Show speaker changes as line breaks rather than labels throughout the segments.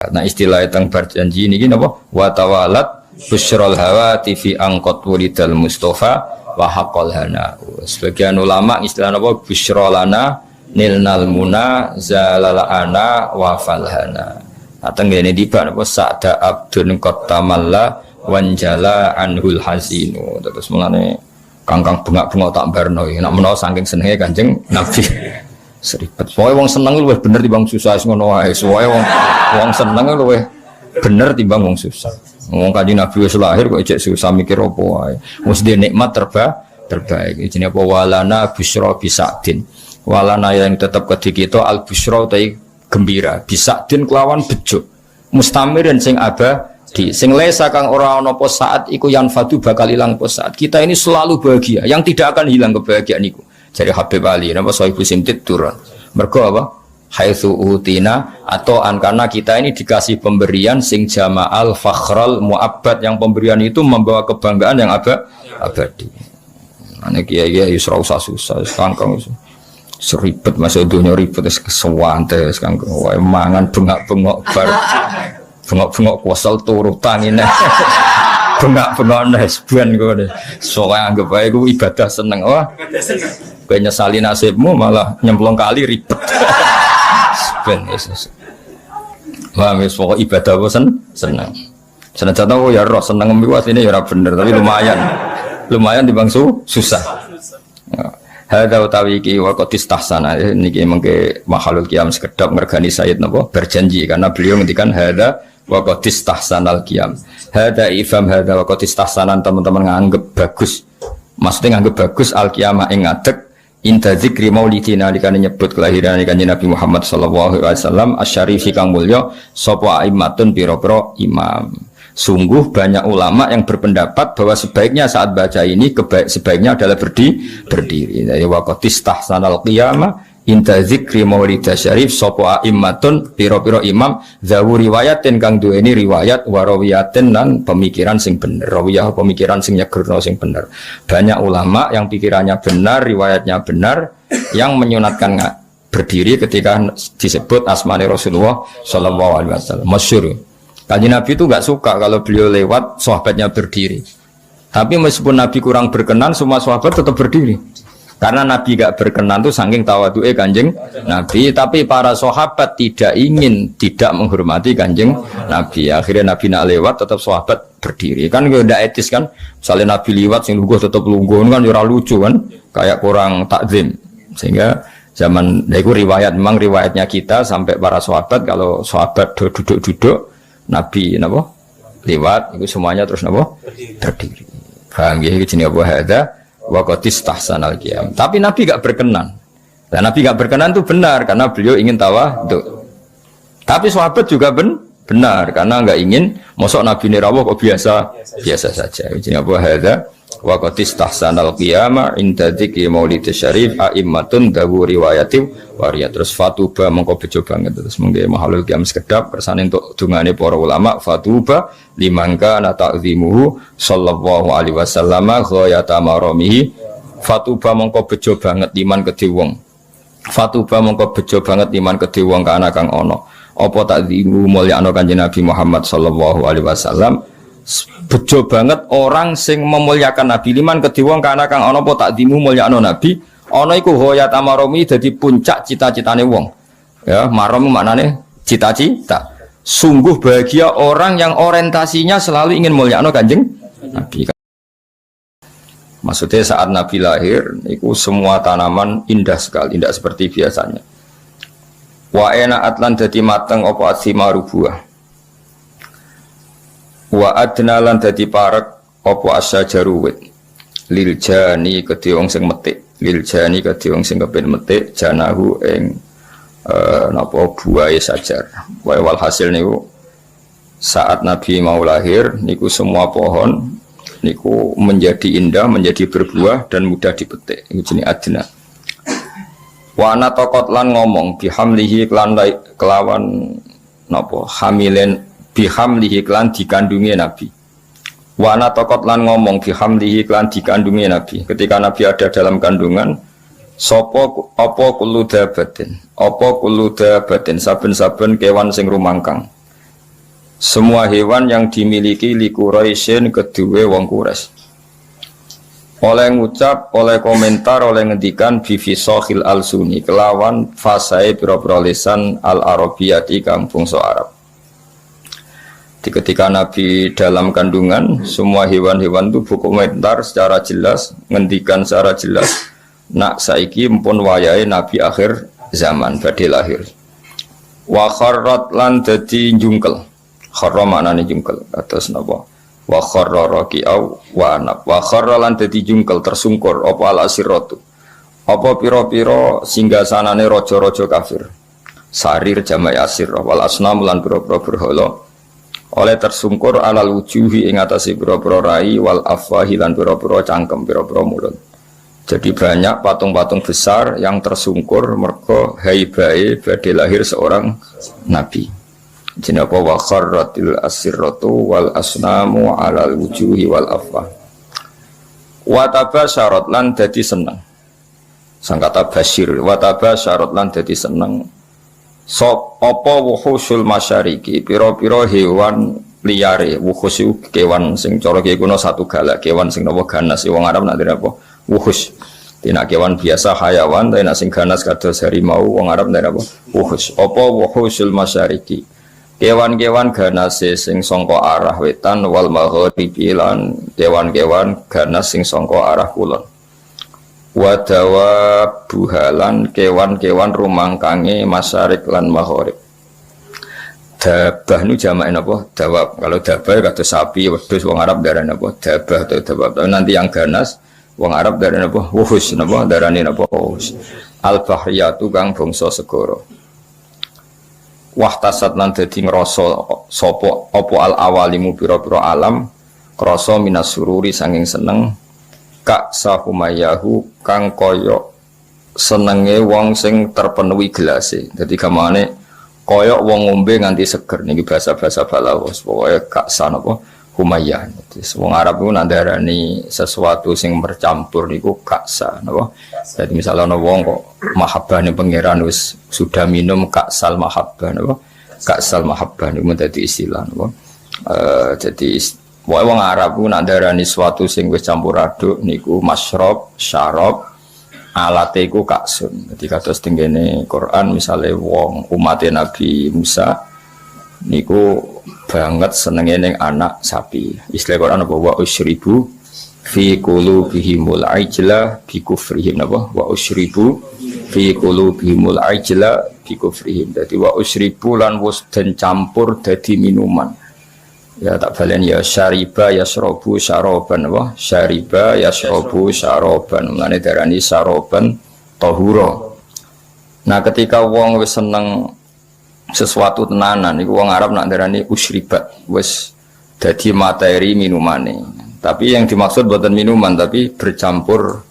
Nah istilah tentang berjanji ini napa? Wa tawalat busyrul hawati fi angqat wulidal mustafa wa haqqal hana. Sebagian ulama istilah napa? Busyrolana nilnal muna zalalana wa falhana. Ateng ngene tiba napa sa'da abdun qatamalla wanjala anhul hazinu. Terus mulane kangkang bengak-bengok tak barno iki. Nek menawa saking senenge Kanjeng Nabi. Seribet. Soale wong seneng luwih bener timbang susah ngono wae. Soale wong seneng luwih bener timbang wong susah. Wong Kanjeng Nabi wis lahir kok ejek susah mikir apa wae. Wis dhe nikmat terbaik. Jenenge apa walana busyra bisadin. Walana yang tetap kedhi kita al busyra utai gembira. Bisadin kelawan bejo. Mustamirin sing abadi. Sing lesa kang ora ana apa saat iku yang fadu bakal ilang apa saat. Kita ini selalu bahagia, yang tidak akan hilang kebahagiaan iku. Jadi Habib Ali, nama Sohibu Simtid turun. Mergo apa? Haitsu utina atau karena kita ini dikasih pemberian sing jama'al fakhral mu'abbad, yang pemberian itu membawa kebanggaan yang abadi. Ane kiai wis ora usah susah, kangkang seribet masuk dunia ribet wis kesewante kangkang wae mangan bengak-bengok bar. Bengok-bengok kuasal turu tangine. Bengak-bengok nesben kowe. Soale anggap wae ku ibadah seneng. Wah. Kowe nyesali nasibmu malah nyemplung kali ribet. Ben Yesus. Wah, wis pokok ibadah apa seneng. Senajan aku ya roh seneng miwat ini ya ora bener tapi lumayan. Lumayan timbang susah. Hadza utawi iki waqt istahsana niki mengke makhluk qiyam sekedap mergani Sayyid napa berjanji karena beliau ngendikan hadza waqt istahsanal qiyam. Hadza ifham hadza waqt istahsanan teman-teman nganggep bagus. Maksudnya nganggep bagus al qiyamah ing ngadeg inda zikri maulidina dikane nyebut kelahiran Kanjeng Nabi Muhammad sallallahu alaihi wasallam asyarifi kang mulya sapa aimatun pira-pira imam. Sungguh banyak ulama yang berpendapat bahwa sebaiknya saat baca ini sebaiknya adalah berdiri. Jadi waqt istahsanal qiyamah inda zikri maulid syarif sapa aimatun pira-pira imam zawu riwayatin kang duweni riwayat warawiyatin lan pemikiran sing bener. Rawiyah pemikiran sing nyegerno sing bener. Banyak ulama yang pikirannya benar, riwayatnya benar yang menyunatkan berdiri ketika disebut asmane Rasulullah sallallahu alaihi wasallam. Masyhur. Kanjeng Nabi itu enggak suka kalau beliau lewat sahabatnya berdiri. Tapi meskipun Nabi kurang berkenan, semua sahabat tetap berdiri. Karena Nabi enggak berkenan itu saking tawadhu'e Kanjeng Nabi, tapi para sahabat tidak menghormati Kanjeng Nabi. Akhirnya Nabi nak lewat tetap sahabat berdiri. Kan enggak etis kan? Misalnya Nabi lewat sing lungguh tetap lungguh kan ora lucu kan? Kayak kurang takzim. Sehingga zaman itu memang riwayatnya kita sampai para sahabat kalau sahabat duduk-duduk Nabi napa lewat itu semuanya terus napa berdiri. Paham ya iki jenenge apa hadza waqt istahsanal qiyam. Tapi Nabi enggak berkenan. Dan Nabi enggak berkenan itu benar karena beliau ingin tawadhu. Tapi sahabat juga benar karena enggak ingin mosok Nabi rawuh kok biasa saja. Jenenge apa hadza waqt istahsanal qiyam inda dzikri maulid syarif aimmatun dawu riwayati waria. Terus fatuba mongko bejo banget terus mengke mahalul qiyam sekedap kersane untuk dungane para ulama fatuba limangka na ta'zimuhu sallallahu alaihi wasallam ghayata maramihi. Fatuba mongko bejo banget liman kedhe wong. Fatuba mongko bejo banget liman kedhe wong kana kang ana apa ta'zimu mulyakno Kanjeng Nabi Muhammad sallallahu alaihi wasallam. Bejo banget orang sing memuliakan Nabi liman kedhe wong kana kang ana apa ta'zimu mulyakno Nabi. Ana iku hoyat amaromi dadi puncak cita-citane wong. Ya, marom maknane cita-cita. Sungguh bahagia orang yang orientasinya selalu ingin mulyakno Kanjeng Nabi. Maksudnya saat Nabi lahir, itu semua tanaman indah sekali, indah seperti biasanya. Wa ena atlan dadi mateng apa asimaru buah. Wa adna lan dadi parek apa asyajaru wit. Lil jani kedhe wong sing metik. Lil jani kedhe wong sing kepen metik janahu ing napa buahe sajar. Wal hasil niku saat Nabi mau lahir niku semua pohon niku menjadi indah, menjadi berbuah dan mudah dipetik. Iku jenenge adna. Wa ana taqat lan ngomong bihamlihi kelawan napa hamilen bihamlihi klan dikandungi Nabi. Wa ana taqat lan ngomong bihamlihi klan dikandungi Nabi. Ketika Nabi ada dalam kandungan sapa apa kullu dabatin saben-saben kewan sing rumangkang semua hewan yang dimiliki li Quraisyin kedue wong Quraisy. Oleh ngucap, oleh komentar, oleh ngendikan bifisohil al-suni kelawan fasai pira-pira lisan al-arabiyati kang bangsa Arab. Di ketika Nabi dalam kandungan, semua hewan-hewan itu berkomentar secara jelas, ngendikan secara jelas, nak saiki mpun wayahe Nabi akhir zaman badhe lahir. Wa kharrat lan dadi njungkel. Kharra maknane jungkel atas napa wa kharra raqi'au wa anab wa kharra lan dadi jungkel tersungkur apa al asiratu apa pira-pira singgasanane raja-raja kafir sarir jama'i asir wal asnam lan pira-pira berhala oleh tersungkur alal wujuhi ing atase pira-pira rai wal afwahi lan pira-pira cangkem pira-pira mulut. Jadi banyak patung-patung besar yang tersungkur mergo haibae badhe lahir seorang nabi. Jenapa wa kharratil asirratu wal asnamu alal wujuhi wal afwa. Wa tabasyarat lan dadi seneng. Sangkata basyir wa tabasyarat lan dadi seneng. Sop apa wuhusul masyariki pira-pira hewan liyare wuhus iku kewan sing cara kiye kuna satu galak kewan sing napa ganas wong Arab nak ndek apa wuhus. Tina kewan biasa hayawan tapi nak sing ganas kados harimau wong Arab ndek apa wuhus. Apa wuhusul masyariki kewan-kewan ganase sing sangka arah wetan wal maghribi lan kewan-kewan ganas sing sangka arah kulon. Wa dawabuhalan kewan-kewan rumangkange masyarik lan maghrib. Dabah nu jamae napa? Dawab. Kalau dabah kata sapi, wedhus wong Arab darane napa? Dabah atau dawab. Nanti yang ganas wong Arab darane napa? Wuhus napa? Darane napa? Wuhus. Al-bahriyatu kang bangsa segara. Wahtasat lan dadi ngrasa sapa apa al awalimu pira-pira alam krasa minas sururi sanging seneng kak sahumayahu kang kaya senenge wong sing terpenuhi gelase. Dadi gamane kaya wong ngombe nganti seger niki bahasa-bahasa balaghah pokoke kak sanapa humayah. Wong Arab ku nandarani sesuatu sing bercampur niku kaksa napa. Jadi misalnya ana wong kok mahabbane pangeran wis sudah minum kaksal mahabbah napa. Kaksal mahabbah niku dadi istilah napa. Jadi wong Arab ku nandarani sesuatu sing wis campur aduk niku masyrab, syarab, alate iku kaksun. Jadi kados tengene Quran misale wong umat Nabi Musa niku banget senenge ning anak sapi. Istilah Quran apa wa usyribu fi qulubihimul ajla bi kufrihim napa wa usyribu fi qulubihimul ajla bi kufrihim. Dadi wa usyribu lan wis den campur dadi minuman. Ya tak balen ya syariba yasrabu syaraban wa syariba yasrabu syaraban. Mulane darani syaraban tahura. Nah ketika wong wis seneng sesuatu tenanan iku wong Arab nak darani usyribat wis dadi materi minumane. Tapi yang dimaksud bukan minuman tapi bercampur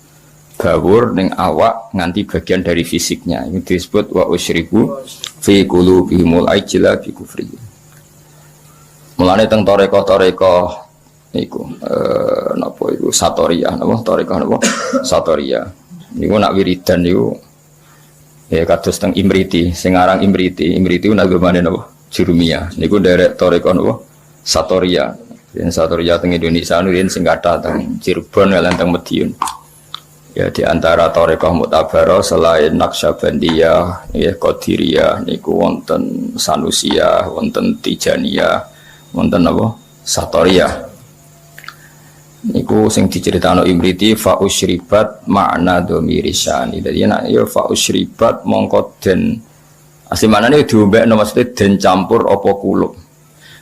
bawur ning awak nganti bagian dari fisiknya. Ini disebut wa usyribu fi qulubihimul ajla bi kufri. Mulane teng toreko-toreko niku napa iku satoriyah napa toreko napa satoriyah. Niku nak wiridan niku ya kados teng Imriti, sing aran Imriti nagamane napa? Jurumiyah. Niku derek toreko napa? Satoria. Yen Satoria teng Indonesia nurin sing kathah teng Cirebon lan teng Madiun. Ya di antara toreko Mu'tabarah selain Naqsyabandiyah, ya Qadiriyah niku wonten Sanusiyah, wonten Tijaniyah, wonten napa? Satoriyah. Niku sing diceritakno Imriti fa usyribat makna dhamirisani. Dadi nek ya fa usyribat mongko den asli maknane diombekno maksude den campur apa kulub.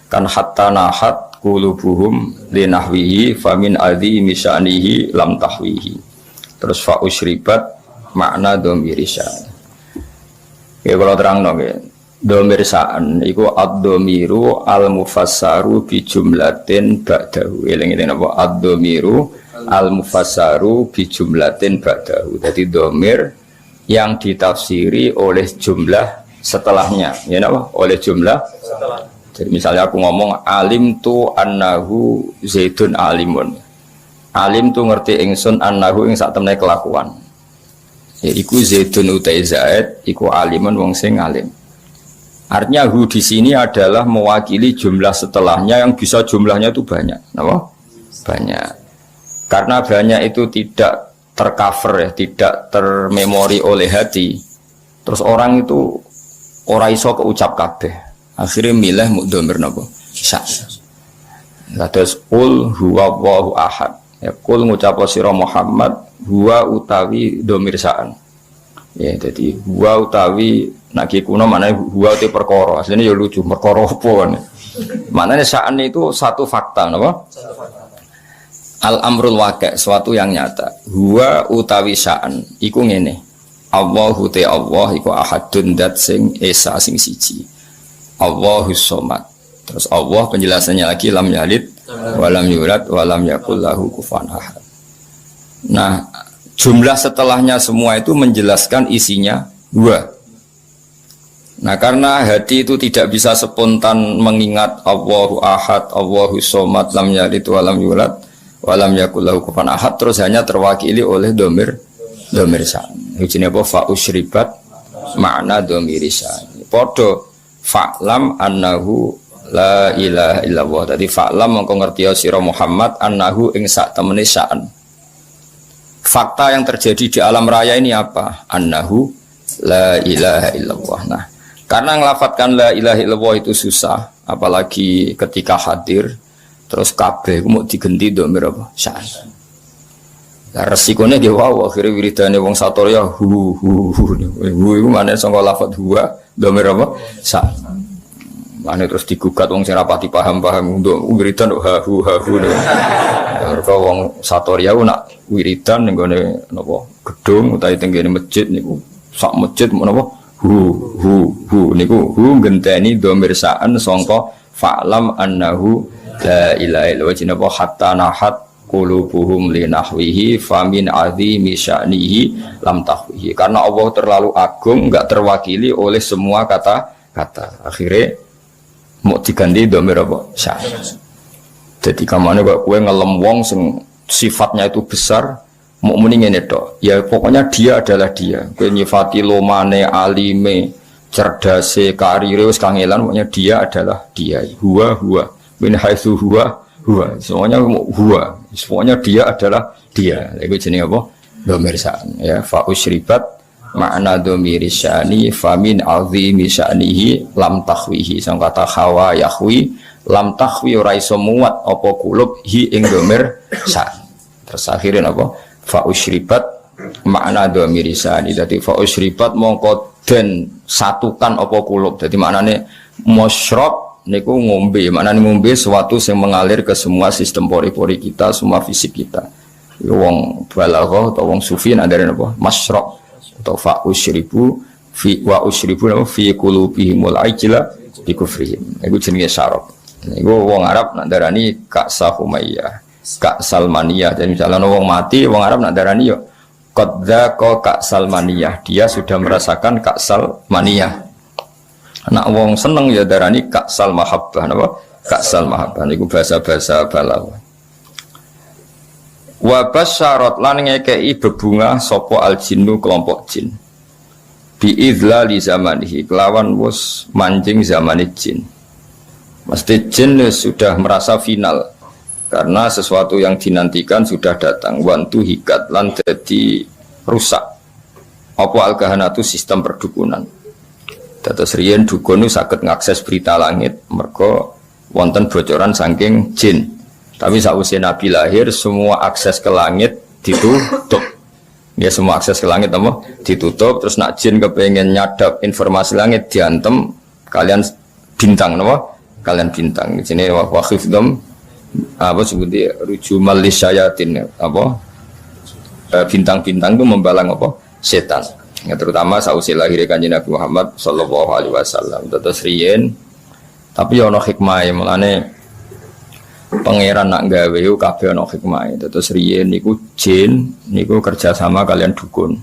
Kan hatta nahat qulubuhum linahwihi famin adhi misanihi lam tahwihi. Terus fa usyribat makna dhamirisani. Ya kalau terangno nggih. Domirsaan iku ad-domiru al-mufassaru bi jumlatin ba'dahu. Eling-eling apa ad-domiru al-mufassaru bi jumlatin ba'dahu. Jadi domir yang ditafsiri oleh jumlah setelahnya. Ya napa? Oleh jumlah setelah. Jadi misalnya aku ngomong alim tu annahu zaidun alimun. Alim tu ngerti ingsun annahu ing sak temene kelakuan. Ya iku zaidun utai zaid iku alimun wong sing alim. Artinya hu di sini adalah mewakili jumlah setelahnya yang bisa jumlahnya itu banyak. Apa? Banyak. Karena banyak itu tidak tercover ya, tidak termemori oleh hati. Terus orang itu ora iso keucap kabeh. Akhirnya milih mudhamir napa? Sa. Terus qul huwallahu ahad. Ya qul ngucap sira Muhammad huwa utawi dhamir sa'an. Ya jadi huwa utawi nak kuno maknane huwa te perkara. Asline ya lucu, perkara apa kan. Maknane sa'an itu satu fakta napa? Al-amrul waqi', suatu yang nyata. Huwa utawi sa'an iku ngene. Allahu te Allah iku ahadun dat sing esa sing siji. Allahus somad. Terus Allah penjelasannya lagi lam yalid walam yulad walam yakul lahu kufuwan ahad. Nah, jumlah setelahnya semua itu menjelaskan isinya huwa. Nah, karena hati itu tidak bisa spontan mengingat Allahu ahad, Allahus somad, lam yalid walam yulad walam yakul lahu kufuwan ahad, terus hanya terwakili oleh dhamir sa'an. Ujine apa fa usyribat makna dhamir sa'an. Padha fa'lam annahu la ilaha illallah. Tadi fa'lam mongko ngerti sira Muhammad annahu ing sak temene sa'an. Fakta yang terjadi di alam raya ini apa? Annahu la ilaha illallah. Nah, karena ngelafatkan la ilaha illallah itu susah, apalagi ketika hadir terus kabeh mau digenti dhamir apa? Sa'an. Lah resikone nggih wae akhire wiridane wong satorya hu iku maneh saka lafadz huwa dhamir apa? Sa'an. Ane terus digugat wong sing rapati paham-paham untuk wiridan ha hu. Mergo wong satorya ku nak wiridan ning gone napa gedung utawa teng ngene masjid niku sak masjid menapa hu niku hu ngenteni dhamir sa'an sangka fa'lam annahu la ilaha illallah jinapa hatta nahat qulubuhum li nahwihi famin azimi sya'nihi lam tahwihi. Karena Allah terlalu agung enggak terwakili oleh semua kata-kata. Akhirnya mau diganti dhamir apa? Sa'an. Jadi kamane kok kowe ngelem wong sing sifatnya itu besar, mau muni ngene tok. Ya pokoknya dia adalah dia. Kowe nyifati lomane, alime, cerdase, karire wis kangelan, pokoknya dia adalah dia. Huwa min haitsu huwa. Semuanya huwa. Semuanya dia adalah dia. Iku jenenge apa? Dhamir sa'an ya. Fa usyribat makna dhamiri sya'ni famin azimi sya'nihi lam takhwihi. Sang kata khawa yahwi lam takhwi ora iso muat apa kulub hi ing dhamir sya'ni. Terus akhirnya apa? Fa usyribat makna dhamiri sya'ni. Dadi fa usyribat mongko den satukan apa kulub. Dadi maknane musyrab niku ngombe. Maknane ngombe sesuatu yang mengalir ke semua sistem pori-pori kita, semua fisik kita. Wong balaghah atau wong sufi ndare napa? Masyrab atau fa usyribu fi wa usyribu fi qulubihimul ajla bi kufrihim. Iku jenenge syarab. Iku wong Arab nak darani ka'sa humayyah, ka'sal maniyah. Jadi misalnya wong mati, wong Arab nak darani yo qad dzaqa ka'sal maniyah. Dia sudah merasakan ka'sal maniyah. Nak wong seneng ya darani ka'sal mahabbah napa? Ka'sal mahabbah niku bahasa-bahasa balaghah. Wa basyarat lan ngekei bebungah sapa al-jinnu kelompok jin bi idzlali zamanihi kelawan wis manjing zamane jin. Mesti jin sudah merasa final karena sesuatu yang dinantikan sudah datang. Wantu hikat lan dadi rusak apa al-kahanatu sistem perdukunan. Dados riyen dukun saged ngakses berita langit mergo wonten bocoran saking jin. Tapi sausé Nabi lahir semua akses ke langit ditutup. Ya semua akses ke langit apa? Ditutup. Terus nak jin kepengen nyadap informasi langit diantem kalian bintang apa? Kalian bintang. Di sini wa khifdum apa sebutnya rujumal lisyayatin apa? Bintang-bintang itu membalang apa? Setan. Ya, terutama sausé lahir Kanjeng Nabi Muhammad sallallahu alaihi wasallam. Terus riyen tapi ono hikmah mulane pangeran nak gawe yo kabeh ana hikmah. Terus riyen niku jin niku kerja sama kalian dukun.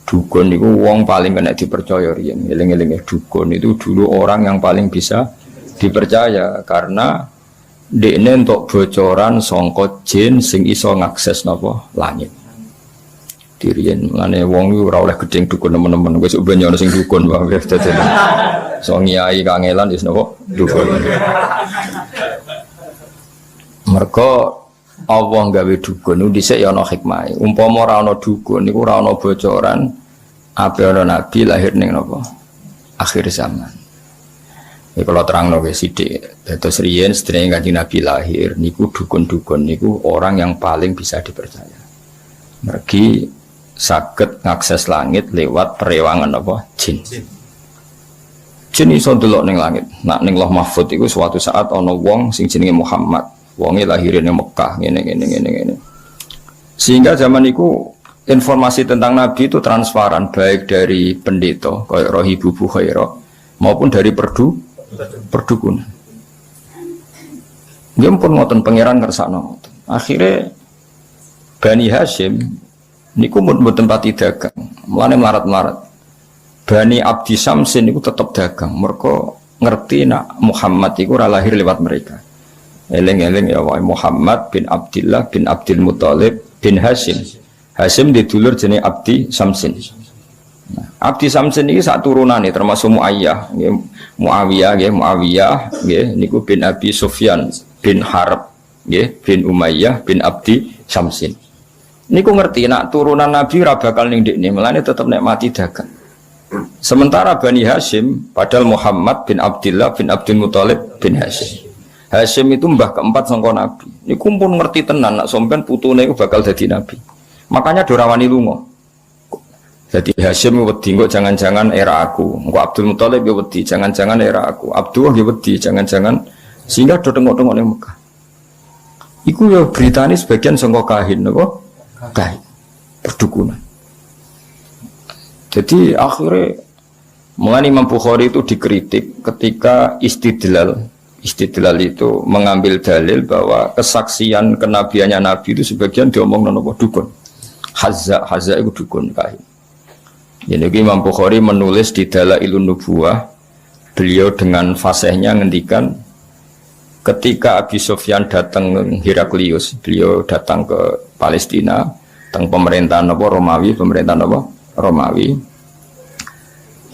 Dukun niku wong paling kena dipercaya riyen. Eling-eling dukun itu dulu orang yang paling bisa dipercaya karena dekne entuk bocoran sangka jin sing iso ngakses napa langit. Dirian ngene wong iku ora oleh gedeng dukun temen-temen wis banyak sing dukun wae dadi. So nyai kangelan wis napa dukun. Mergo Allah gawe dukun niku dhisik ya ana hikmahe. Umpama ora ana dukun niku ora ana bocoran ape ana nabi lahir ning napa akhir zaman. Iki kalau terangno wis sithik. Dados riyen sedherenge Kanjeng Nabi lahir niku dukun-dukun niku orang yang paling bisa dipercaya. Mergi saged ngakses langit lewat perewangan apa jin. Jin iso ndelok ning langit. Nak ning Lauh Mahfuz iku suatu saat ana wong sing jenenge Muhammad. Wonge lahir ning Mekah ngene. Sehingga zaman iku informasi tentang Nabi itu transparan baik dari pendeta kayak Rohibu Bukhaira maupun dari perdukunan. Dia pun ngoten pangeran ngersakno. Akhirnya Bani Hashim niku mboten pati dagang, mulane melarat-melarat. Bani Abdi Samsin niku tetap dagang, mergo ngerti nak Muhammad iku ora lahir lewat mereka. Eling-eling ya wae Muhammad bin Abdillah bin Abdul Muthalib bin Hashim. Hashim didulur jenenge Abdi Samsin. Nah, Abdi Samsin iki sak turunane termasuk Muayyah, nggih Muawiyah nggih niku bin Abi Sufyan bin Harb nggih bin Umayyah bin Abdi Samsin. Niku ngerti nak turunan Nabi ora bakal ning ndekne, melane tetep nek mati dagang. Sementara Bani Hashim padahal Muhammad bin Abdillah bin Abdul Muthalib bin Hashim. Hashim itu mbah keempat sangka Nabi. Niku pun ngerti tenan nak sampean putune iku bakal dadi nabi. Makanya dorawani lunga. Jadi Hashim wedi kok jangan-jangan era aku. Engko Abdul Muthalib ya wedi jangan-jangan era aku. Abdullah ya wedi jangan-jangan sehingga do tengok-tengok ning Mekah. Iku ya beritane sebagian sangka kahin napa? Kahin. Perdukunan. Jadi akhirnya mengenai Imam Bukhari itu dikritik ketika istidlal itu mengambil dalil bahwa kesaksian kenabiannya Nabi itu sebagian diomong nopo dukun. Hazza itu dukun kahin. Jadi Imam Bukhari menulis di Dalailun Nubuwah, beliau dengan fasihnya ngendikan ketika Abi Sufyan datang Heraklius, beliau datang ke Palestina, tentang pemerintahan Romawi.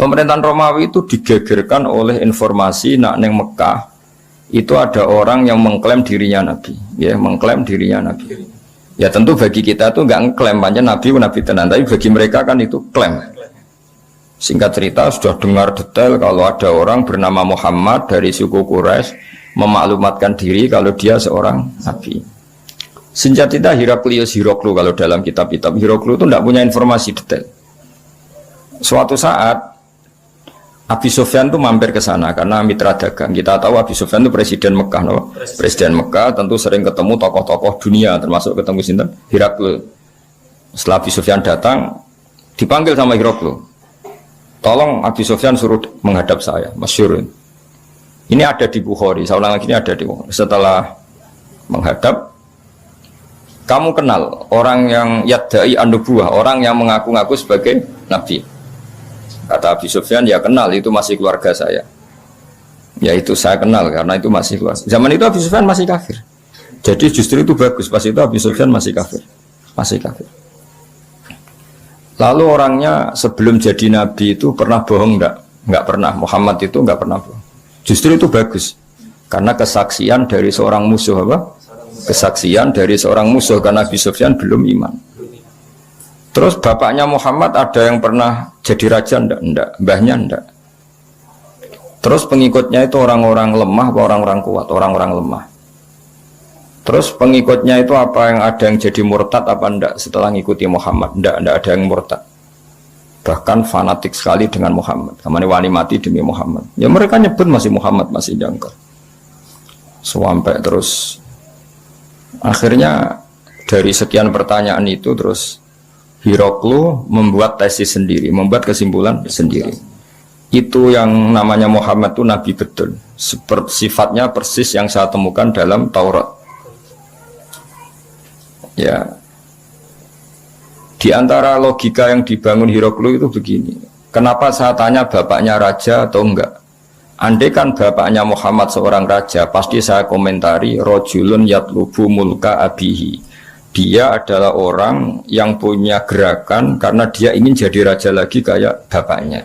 Pemerintahan Romawi itu digegerkan oleh informasi nak neng Mekah itu ada orang yang mengklaim dirinya Nabi, ya mengklaim dirinya Nabi. Ya tentu bagi kita itu nggak ngeklaim panjang Nabi tenan, tapi bagi mereka kan itu klaim. Singkat cerita sudah dengar detail kalau ada orang bernama Muhammad dari suku Quraisy memaklumatkan diri kalau dia seorang Nabi. Senjata Hiroklu kalau dalam kitab-kitab Hiroklu itu tidak punya informasi detail. Suatu saat Abi Sufyan itu mampir ke sana karena mitra dagang. Kita tahu Abi Sufyan itu presiden Mekah, no? Presiden Mekah tentu sering ketemu tokoh-tokoh dunia, termasuk ketemu sinten Hiroklu. Setelah Abi Sufyan datang, dipanggil sama Hiroklu. Tolong Abi Sufyan suruh menghadap saya, masyhur. Ini ada di Bukhari, saya ulang lagi ini ada di Bukhari. Setelah menghadap, kamu kenal orang yang yadda'i an-nubuwah, orang yang mengaku-ngaku sebagai nabi. Kata Abi Sufyan, ya kenal, itu masih keluarga saya. Ya itu saya kenal karena itu masih keluarga. Zaman itu Abi Sufyan masih kafir. Jadi justru itu bagus, pas itu Abi Sufyan masih kafir. Lalu orangnya sebelum jadi nabi itu pernah bohong enggak pernah. Muhammad itu enggak pernah bohong. Justru itu bagus. Karena kesaksian dari seorang musuh apa? Kesaksian dari seorang musuh karena Abi Sufyan belum iman. Terus bapaknya Muhammad ada yang pernah jadi raja enggak? Mbahnya enggak. Terus pengikutnya itu orang-orang lemah atau orang-orang kuat? Orang-orang lemah. Terus pengikutnya itu apa yang ada yang jadi murtad apa enggak setelah ngikuti Muhammad? Enggak ada yang murtad. Bahkan fanatik sekali dengan Muhammad. Kamane wani mati demi Muhammad. Ya mereka nyebut masih Muhammad, masih jangkar. Sampai terus akhirnya dari sekian pertanyaan itu terus Hiroklu membuat tesis sendiri, membuat kesimpulan sendiri. Itu yang namanya Muhammad itu nabi betul. Seperti sifatnya persis yang saya temukan dalam Taurat. Ya, di antara logika yang dibangun Hiroklu itu begini. Kenapa saya tanya bapaknya raja atau enggak? Andai kan bapaknya Muhammad seorang raja, pasti saya komentari rojulun yatlubu mulka abihi. dia adalah orang yang punya gerakan karena dia ingin jadi raja lagi kayak bapaknya.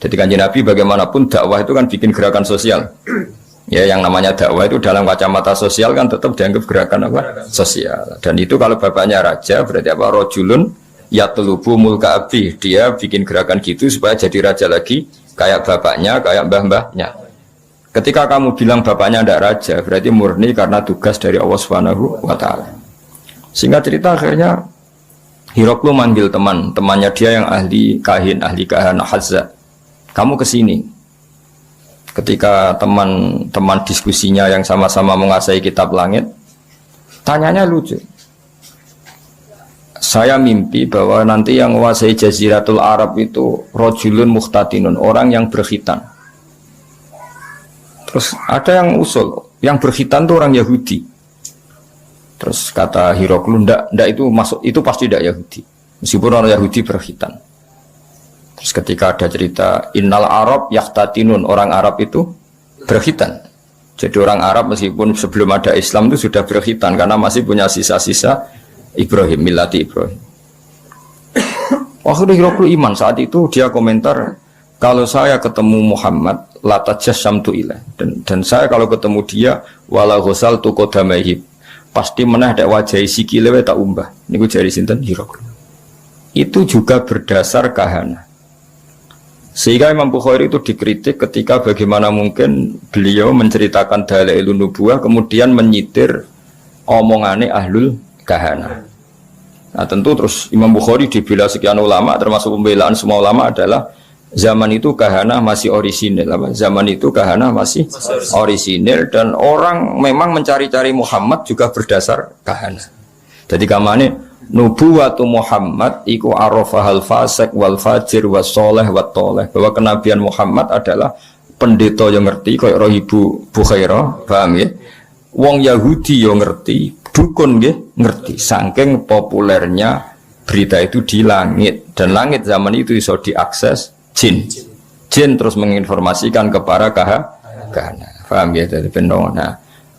Jadi Kanjeng Nabi bagaimanapun dakwah itu kan bikin gerakan sosial. Ya, yang namanya dakwah itu dalam kacamata sosial kan tetap dianggap gerakan apa? Sosial. Dan itu kalau bapaknya raja berarti apa? Rojulun yatlubu mulka abi. Dia bikin gerakan gitu supaya jadi raja lagi kayak bapaknya, kayak mbah-mbahnya. Ketika kamu bilang bapaknya tidak raja, berarti murni karena tugas dari Allah Subhanahu wa taala. Singkat cerita akhirnya Hiroklu manggil temannya dia yang ahli kahin, ahli kahana Hazza. Kamu kesini. Ketika teman-teman diskusinya yang sama-sama menguasai kitab langit, tanyanya lucu. Saya mimpi bahwa nanti yang menguasai Jaziratul Arab itu rojulun muhtatinun, orang yang berkhitan. Terus ada yang usul, yang berkhitan itu orang Yahudi. Terus kata Hiroklu, ndak itu masuk, itu pasti tidak Yahudi. Meskipun orang Yahudi berkhitan. Terus ketika ada cerita innal Arab yahtatinun, orang Arab itu berkhitan. Jadi orang Arab meskipun sebelum ada Islam itu sudah berkhitan karena masih punya sisa-sisa Ibrahim, millati Ibrahim. Waktu Hiroklu iman saat itu dia komentar, kalau saya ketemu Muhammad latajassamtu ilaih, dan saya kalau ketemu dia wala ghasaltu qadamaihi, pasti menah dek wajah sikile tak umbah. Niku jari sinten Hiroklu. Itu juga berdasar kahana. Sehingga Imam Bukhari itu dikritik ketika bagaimana mungkin beliau menceritakan dalailun nubuwah kemudian menyitir omongane ahlul kahana. Nah tentu terus Imam Bukhari dibela sekian ulama, termasuk pembelaan semua ulama adalah zaman itu kahana masih orisinil. Zaman itu kahana masih orisinil dan orang memang mencari-cari Muhammad juga berdasar kahana. Jadi kamane nubuwatu Muhammad iku arafahal fasik wal fajir was soleh wat toleh, bahwa kenabian Muhammad adalah pendeta yang ngerti kayak Ibu Bukhairah, paham ya? Wong Yahudi yang ngerti, dukun ngerti, saking populernya berita itu di langit, dan langit zaman itu bisa diakses jin terus menginformasikan kepada kahana, paham ya? Dari pendongan. Nah,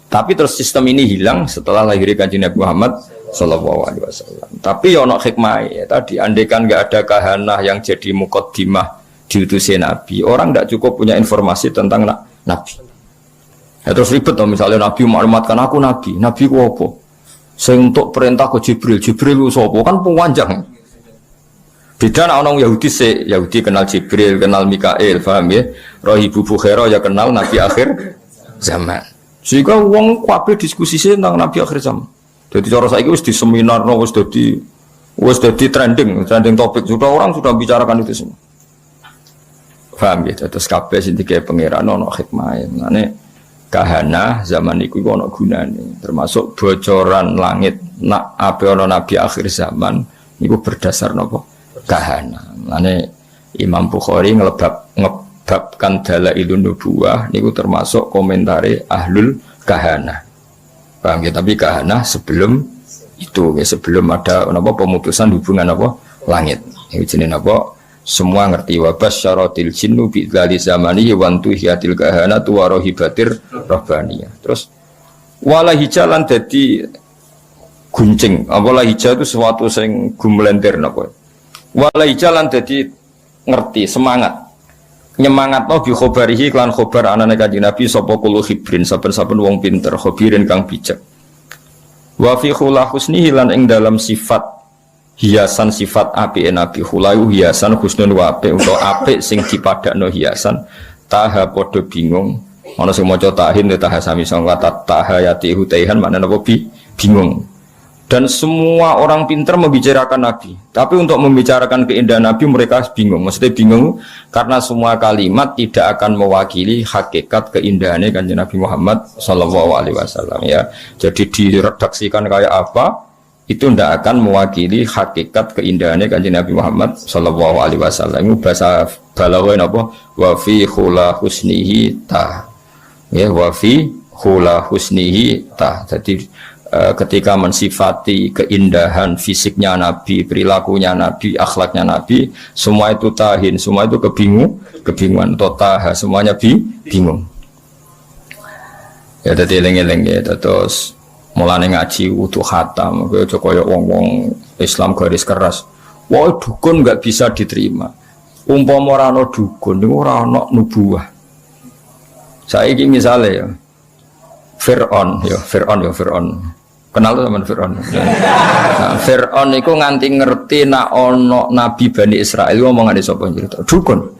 tapi terus sistem ini hilang setelah lahirnya Kanjeng Nabi Muhammad Sallallahu Alaihi Wasallam. Tapi ono hikmah ya tadi, andaikan nggak ada kahanah yang jadi mukaddimah diutusnya Nabi, orang nggak cukup punya informasi tentang Nabi. Ya, terus ribet dong, misalnya Nabi maklumatkan aku Nabi ku apa? Saya untuk perintah ke Jibril ku sopo, kan panjang. Beda nak orang Yahudi kenal Jibril, kenal Mikail, paham ya? Ibu Bukhairah ya kenal Nabi akhir zaman. Sehingga wong kabeh diskusi tentang Nabi akhir zaman. Jadi cara saiki wis di seminar, wis dadi trending topik, sudah orang sudah bicarakan itu semua. Paham ya? Terus kabeh sing dikek pangeran ono hikmahe. Mane kahana zaman iku ono gunane, termasuk bocoran langit nak ape ono nabi akhir zaman niku berdasar napa? Kahana. Mane Imam Bukhari ngebabkan dalailun nubuwah niku termasuk komentare ahlul kahana. Paham ya? Tapi kahana sebelum itu ya, sebelum ada apa pemutusan hubungan apa langit. Ini jenenge apa? Semua ngerti wa basyaratil jinnu bi dzali zamani wa antuhiyatil kahana wa rahibatir rabbaniyah. Terus wala hijalan dadi guncing. Apa hija itu sesuatu sing gumlenter napa. Wala hijalan dadi ngerti, semangat. Nyemangatno bi khobarihi klan khobar anane Kanjeng Nabi sapa kulo khibrin, saben-saben wong pinter, khobirin kang bijak. Wa fi khula husnihi lan ing dalam sifat hiasan sifat apike Nabi, khulayu hiasan husnun wa apik utawa apik sing dipadakno hiasan. Taha padha bingung, ana sing maca tahin taha sami sangka taha yati hutaihan maknane apa bingung. Dan semua orang pintar membicarakan Nabi, tapi untuk membicarakan keindahan Nabi mereka bingung. Maksudnya bingung karena semua kalimat tidak akan mewakili hakikat keindahannya Kanjeng Nabi Muhammad Sallallahu Alaihi Wasallam ya. Jadi diredaksikan kayak apa itu tidak akan mewakili hakikat keindahannya Kanjeng Nabi Muhammad Sallallahu Alaihi Wasallam. Itu bahasa balaghah apa? Wa fi khula husnihi ta. Ya, wa fi khula husnihi ta. Jadi ketika mensifati keindahan fisiknya Nabi, perilakunya Nabi, akhlaknya Nabi, semua itu tahin, semua itu kebingungan, totaha, semuanya bingung. Ya tadi eleng-eleng ya, terus Mulane ngaji wudu khatam, kowe aja kaya wong-wong Islam garis keras. Wah, dukun enggak bisa diterima. Umpama ora ana dukun niku ora ana nubuwah. Saiki misale ya Fir'aun. Kenal tuh teman Fir'aun. Nah, Fir'aun itu nganti ngerti nak ono Nabi Bani Israel ngomongane sapa cerita. Dukun.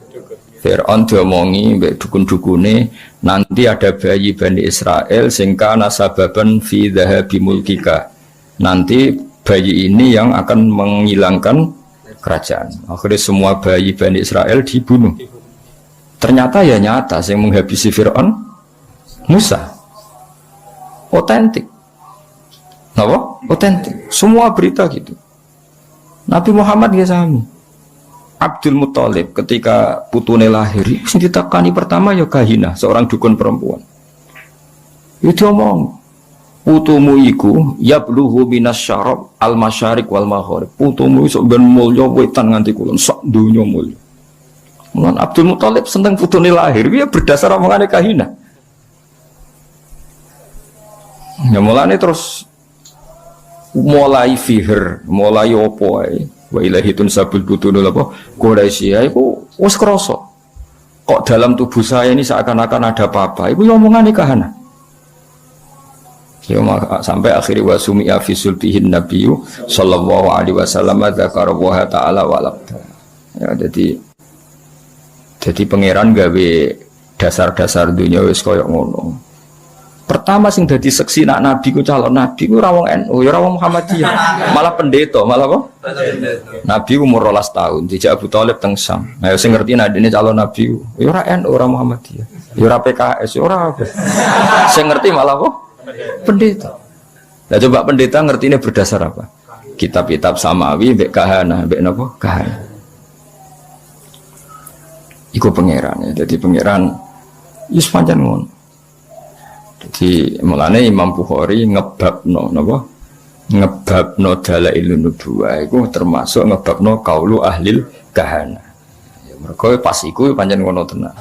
Fir'aun diomongi mbek dukun-dukune nanti ada bayi Bani Israel sing kana sababan fi dhahabi mulkika. Nanti bayi ini yang akan menghilangkan kerajaan. Akhirnya semua bayi Bani Israel dibunuh. Ternyata ya nyata yang menghabisi Fir'aun Musa. Otentik. Apa? Otentik. Semua berita gitu. Nabi Muhammad ya sami. Abdul Muthalib ketika putune lahir, sing ditekani pertama ya Kahina, seorang dukun perempuan. Itu omong, putumu iku yabluhu minas syarab al masyariq wal maghrib. Putumu iso ben mulya wetan nganti kulon sak donya mulya. Mulan Abdul Muthalib seneng putune lahir, dia berdasar omongane Kahina. Ya mulane terus mulai fihir, mulai opo ae. Wa ilahi tunsabul butunul apa? Quraisy iku wis krasa. Kok dalam tubuh saya ini seakan-akan ada apa-apa. Iku omongane Kahana. Ya sampai akhir wa sumi'a fi sulbihin nabiyyu sallallahu alaihi wasallam dzakara wa ta'ala walabda. Ya jadi pangeran gawe dasar-dasar dunia wis koyo ngono. Pertama sing dadi seksi nak nabi ku calon nabi ku ora wong NU, ya ora wong Muhammadiyah. Malah pendeta, malah apa? Nabi umur 12 tahun, dijak Abu Thalib teng Syam. Nah, sing ngerti nadine calon nabi ku, ya ora NU, ora Muhammadiyah. Ya ora PKS, ya ora apa. Sing ngerti malah apa? Pendeta. Nah, coba pendeta ngertine berdasar apa? Kitab-kitab samawi mbek kahana, mbek napa? Kahana. Iku pangeran ya. Jadi pangeran wis pancen ngono. Jadi mulane Imam Bukhari ngebabno napa? Ngebabno dalailun nubuwah iku termasuk ngebabno qaulu ahlil kahana. Ya mergo pas iku pancen ngono tenan.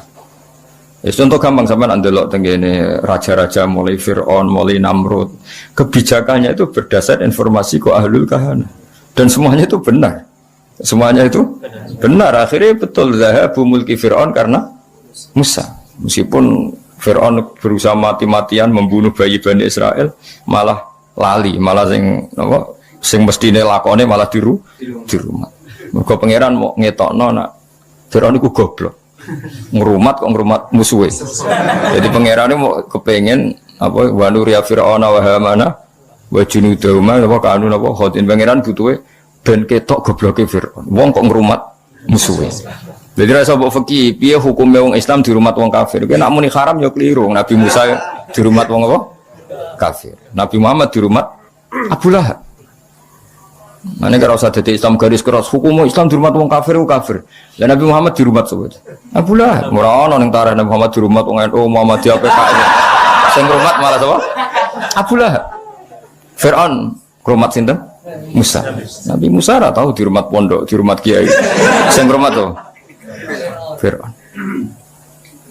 Ya contoh gampang sampean ndelok tengene raja-raja mulai Firaun, mulai Namrud. Kebijakannya itu berdasar informasi ku ahlul kahana. Dan semuanya itu benar. Semuanya itu benar. Akhirnya betul zahabu mulki Firaun karena Musa. Meskipun Fir'aun berusaha mati-matian membunuh bayi Bani Israel, malah lali, malah sing mestine lakone malah di rumah. Mergo pangeran mau ngetokno nak Fir'aun iku goblok. Ngrumat kok ngrumat musuhe. Jadi pangerane mau kepengen apa wa nuriya Fir'auna wa Hamana wa junudahuma apa kanu apa khotin pangeran butuhe ben ketok gobloke Fir'aun. Wong kok ngrumat musuhe. Jadi rasa mbok fikih piye hukume wong Islam di rumah wong kafir. Kuwi nek muni haram ya keliru. Nabi Musa di rumah wong apa? Kafir. Nabi Muhammad di rumah Abu Lahab. Mane karo usah dadi Islam garis keras hukum Islam di rumah wong kafir ku kafir. Lah Nabi Muhammad di rumah sapa? Abu Lahab. Ora ana ning tarikh Nabi Muhammad di rumah wong NU Muhammadiyah PKI. Sing rumah malah sapa? Abu Lahab. Fir'aun rumah sinten? Musa. Nabi Musa ora tahu di rumah pondok, di rumah kiai. Sing rumah to Fir'aun.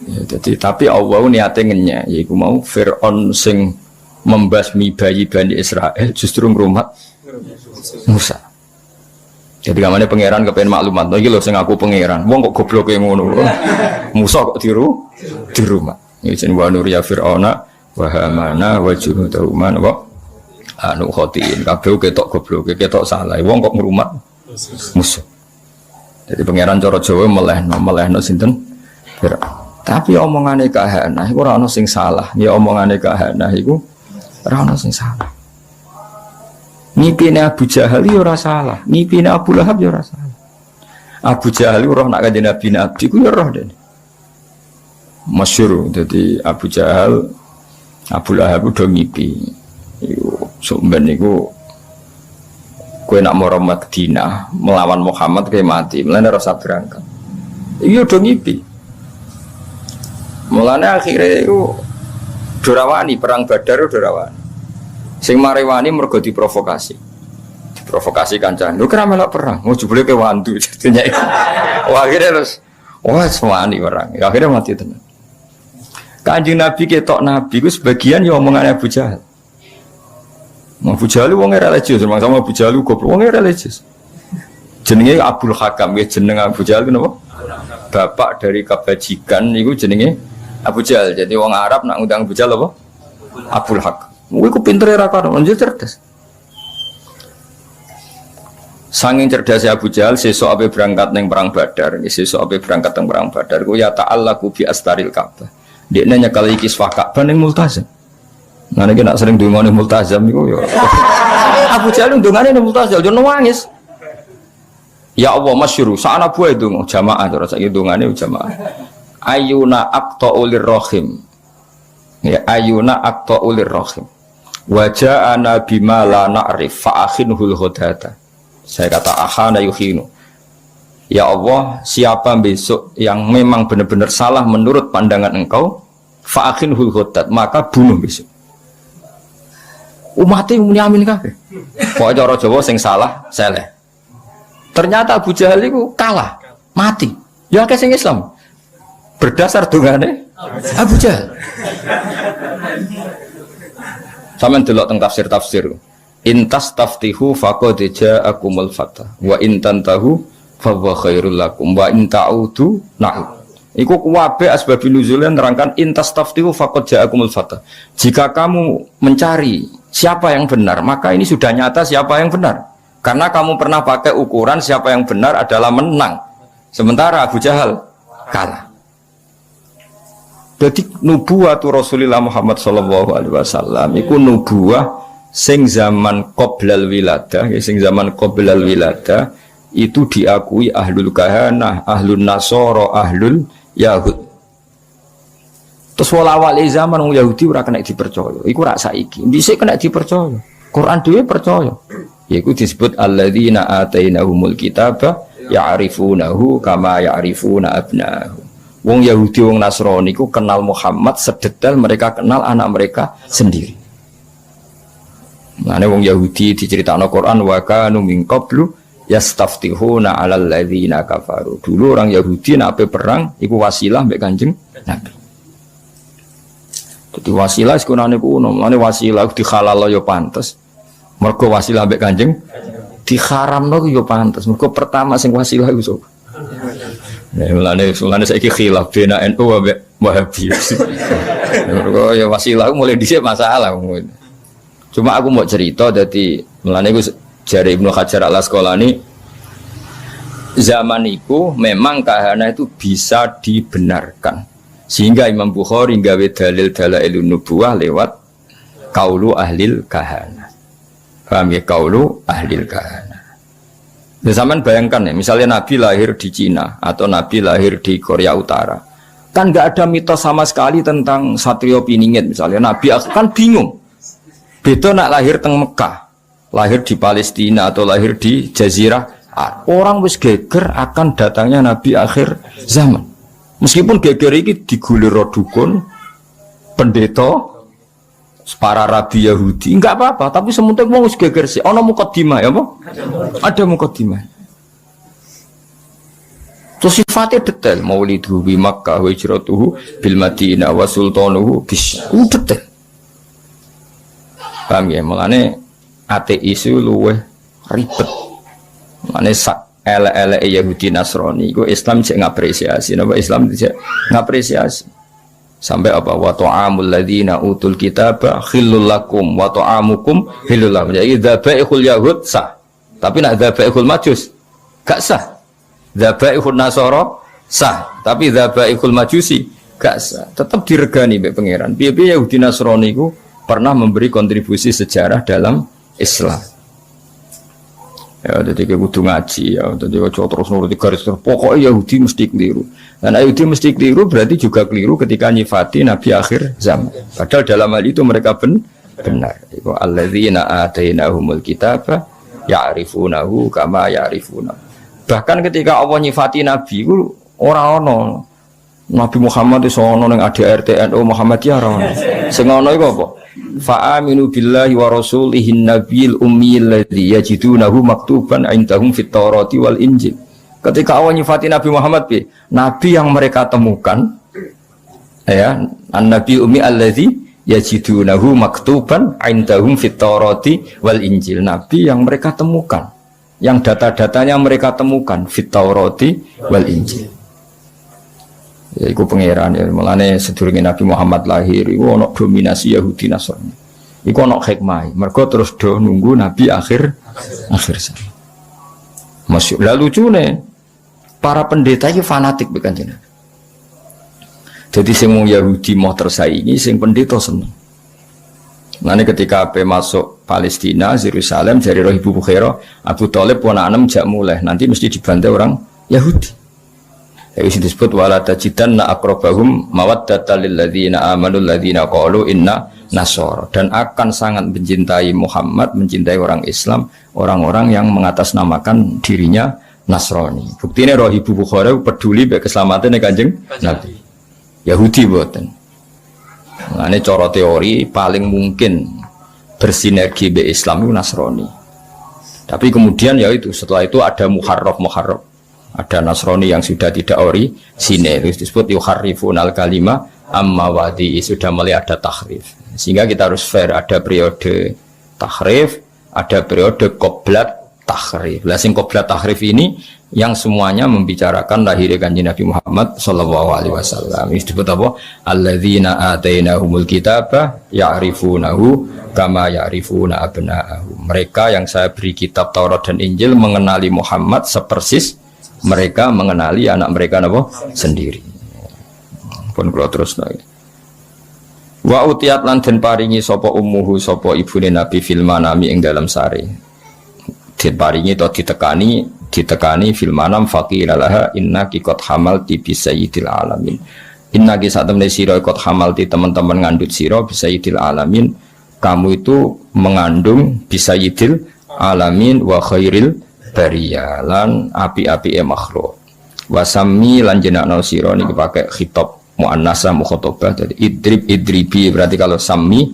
Ya, jadi tapi Allah niate ngenya yaiku mau Fir'aun sing membasmi bayi Bani Israel justru ngrumat Musa. Jadi kamane pangeran kepen maklumat. Iki lho sing aku pangeran. Wong kok gobloke ngono. Musa kok di rumah. Iki wa nuriya Fir'auna wa Hamana wa junudahuma wa anu khotiin. Kabeh ketok gobloke, ketok salah. Wong kok ngrumat Musa. Jadi pangeran cara Jawa melehno sinten? Fir'aun. Tapi omongane kahana iku ora ana sing salah. Ya omongane kahana iku ora ana sing salah. Ngipine Abu Jahal ya ora salah, ngipine Abu Lahab ya ora salah. Abu Jahal roh nak kanjeng Nabi ku ya roh dene. Masyhur dadi Abu Jahal Abu Lahab udah ngipi. Iku sampeyan niku kowe nak mau Madinah melawan Muhammad kowe mati, mulane ora usah berangkat. Iya do ngipi. Mulane akhire iku dorawani perang Badar dorawani. Sing marewani mergo diprovokasi. Diprovokasi kancane. Lho kira melok perang, mau jebule ke wantu jadinya. Wah akhire terus semani perang. Akhire mati tenan. Kanjeng Nabi ketok Nabi ku sebagian ya omongane Abu Jahal. Abu Jahal wong religius, sama Abu Jahal goblok wong religius. Jenenge Abdul Hakam, ya jeneng Abu Jahal napa? Bapak dari kebajikan niku jenenge Abu Jahal. Jadi wong Arab nak ngundang Abu Jahal apa? Abdul Hakam. Iku pintere ra karo, cerdas. Sanging cerdasnya Abu Jahal, sesuk ape berangkat neng perang Badar, sesuk ape berangkat neng perang Badar, ku ya ta'allaku bi astaril Ka'bah. Dekne nyekali kiswah Ka'bah ning Multazam. Nah niki nak sering ndongane Multazam niku ya. Abu Jahal ndongane ning Multazam yo nangis. Ya Allah masyhur, sakana buah itu jamaah terus saiki ndongane jamaah. Ayuna aqta'ulir rahim. Ya ayuna aqta'ulir rahim. Wa ja'ana bima la na'rif fa akhinhul hudata. Saya kata ahana yuhinu. Ya Allah, siapa besok yang memang benar-benar salah menurut pandangan engkau, fa akhinhul hudat, maka bunuh besok. Umatnya muni amin kabeh. Kok cara Jawa sing salah seleh. Ternyata Abu Jahal itu kalah, mati. Ya akeh sing Islam. Berdasar dungane Abu Jahal. Sampeyan delok teng tafsir-tafsir. Intas taftihu faqad ja'akumul fatah wa in tantahu fa huwa khairul lakum wa in ta'udu na'ud. Iku kuwabe asbabun nuzulnya nerangkan intas taftihu faqad ja'akumul fatah. Jika kamu mencari siapa yang benar, maka ini sudah nyata siapa yang benar. Karena kamu pernah pakai ukuran siapa yang benar adalah menang. Sementara Abu Jahal kalah. Jadi nubuwatu Rasulullah Muhammad sallallahu alaihi wasallam iku nubuwah sing zaman qoblal wiladah, sing zaman qoblal wiladah itu diakui ahlul kahanah, ahlul nasara, ahlul yahud. Terus wala-wali zaman wong Yahudi ora kena dipercaya. Iku rak saiki. Dhisik kena dipercaya. Quran dhewe percaya. Yaiku disebut alladzina atainahumul kitaba ya'rifunahu kama ya'rifuna abna'ahum. Wong Yahudi wong Nasrani ku kenal Muhammad sedetail mereka kenal anak mereka sendiri. Mane wong Yahudi diceritakno Quran wa kanu min qablu yastaftihuna 'alal ladzina kafaru. Dulu orang Yahudi nek perang iku wasilah mbek Kanjeng Nabi. Dadi wasilah sekunane kuno, mane wasilah dihalal ya pantes. Mergo wasilah mbek Kanjeng diharamno ya pantes. Mergo pertama sing wasilah iku sapa? Nah, mulane saiki khilaf bena NU ambek Wahabi. Mergo ya wasilah mulai dhisik masalah. Cuma aku mau cerita dadi mulane iku jare Ibnu Hajar Al-Asqalani zaman itu memang kahana itu bisa dibenarkan. Sehingga Imam Bukhari gawe dalil dalailun nubuwah lewat qaulu ahlil kahana. Paham ya, qaulu ahlil kahana. Nah, zaman bayangkan ya, misalnya Nabi lahir di Cina atau Nabi lahir di Korea Utara. Kan nggak ada mitos sama sekali tentang Satrio Piningit misalnya. Nabi kan bingung. Beda nak lahir teng Mekah, lahir di Palestina atau lahir di Jazirah. Orang wis geger akan datangnya Nabi akhir zaman. Meskipun geger ini digulir dukun, pendeta, para rabi Yahudi, enggak apa-apa. Tapi semuanya mau wis geger sih. Ono mukadimah ya, Pak? Ada mukadimah. Terus sifatnya detail. Mauliduhu bi Makkah wa hijratuhu bil Madinah wa sultanuhu bis. Detail. Paham ya? Mulane ateis itu luwih ribet. Mulane sak ele-ele Yahudi Nasrani iku Islam cek ngapresiasi. Napa Islam cek ngapresiasi. Sampai apa? Wa ta'amul ladzina utul kitaba khillul lakum wa ta'amukum khillul lakum. Jadi dzabaihul yahud sah. Tapi nak dzabaihul majus gak sah. Dzabaihul nasara sah. Tapi dzabaihul majusi gak sah. Tetap diregani mbek pangeran. Piye-piye Yahudi Nasrani iku pernah memberi kontribusi sejarah dalam Islam. Ya, jadi kayak kudu ngaji ya, jadi kalau terus nuruti garis pokoknya Yahudi mesti keliru. Dan Yahudi mesti keliru berarti juga keliru ketika nyifati Nabi akhir zaman. Padahal dalam hal itu mereka benar. Itu alladzina atainahumul kitaba ya'rifunahu kama ya'rifuna. Bahkan ketika Allah nyifati Nabi itu orang-orang Nabi Muhammad itu sono yang ada RTNU Muhammadiyah orang. Sing ono iku apa? Fa aminu billahi wa rasulihin nabiyil ummiyil ladzi yajidunahu maktuban indahum fit Taurati wal Injil. Ketika Allah nyifati Nabi Muhammad nabi yang mereka temukan ya, an-nabi ummi alladzi yajidunahu maktuban indahum fit Taurati wal Injil. Nabi yang mereka temukan, yang data-datanya mereka temukan fit Taurati wal Injil. Ya, iku pangeran ya, mulane sedurunge Nabi Muhammad lahir iku ana dominasi Yahudi Nasrani. Iku ana hikmah. Mergo terus do nunggu Nabi akhir zaman. Masuk lalu lucune para pendeta iki fanatik be Kanjeng Nabi. Jadi sing wong Yahudi mau tersaingi, sing pendeta seneng. Mulane ketika ape masuk Palestina, Yerusalem, jari roh Ibu Bukhairah, Abu Thalib ponakan jak mulai nanti mesti dibantai orang Yahudi. Itu disebut wala tajidanna aqrabahum mawaddatan lil ladzina amanu alladzina qalu inna nasara, dan akan sangat mencintai Muhammad, mencintai orang Islam, orang-orang yang mengatasnamakan dirinya Nasrani. Buktinya roh Ibu Bukhairah peduli be keselamatan Kanjeng Nabi. Yahudi boten. Nah, ini cara teori paling mungkin bersinergi be Islam itu Nasrani. Tapi kemudian ya itu setelah itu ada muharraf. Ada Nasrani yang sudah tidak orisinil, itu disebut yuharrifun al-kalima amma wadi, sudah mulai ada tahrif. Sehingga kita harus fair, ada periode tahrif, ada periode qoblat tahrif. Lah sing qoblat tahrif ini yang semuanya membicarakan lahirnya Kanjeng Nabi Muhammad sallallahu alaihi wasallam. Ini disebut apa? Alladzina atainahumul kitaba ya'rifunahu kama ya'rifuna abna'ahum. Mereka yang saya beri kitab Taurat dan Injil mengenali Muhammad sepersis mereka mengenali anak mereka apa? Sendiri. Pun kula terus lagi. Wa utiyat lan den paringi sapa ummuhu sapa ibune Nabi fil manami ing dalam sare. Diparingi atau ditekani fil manam faqila laha innaki qad hamalti bi sayyidil alamin. Innaki sak temene sira qad hamalti teman-teman ngandut sira bi sayyidil alamin. Kamu itu mengandung bi sayyidil alamin wa khairil bariyalan api-api makhluk. Wasami lan jenakno sira niki pakai khitab muannasah mukhatabah. Jadi idribi berarti kalau sami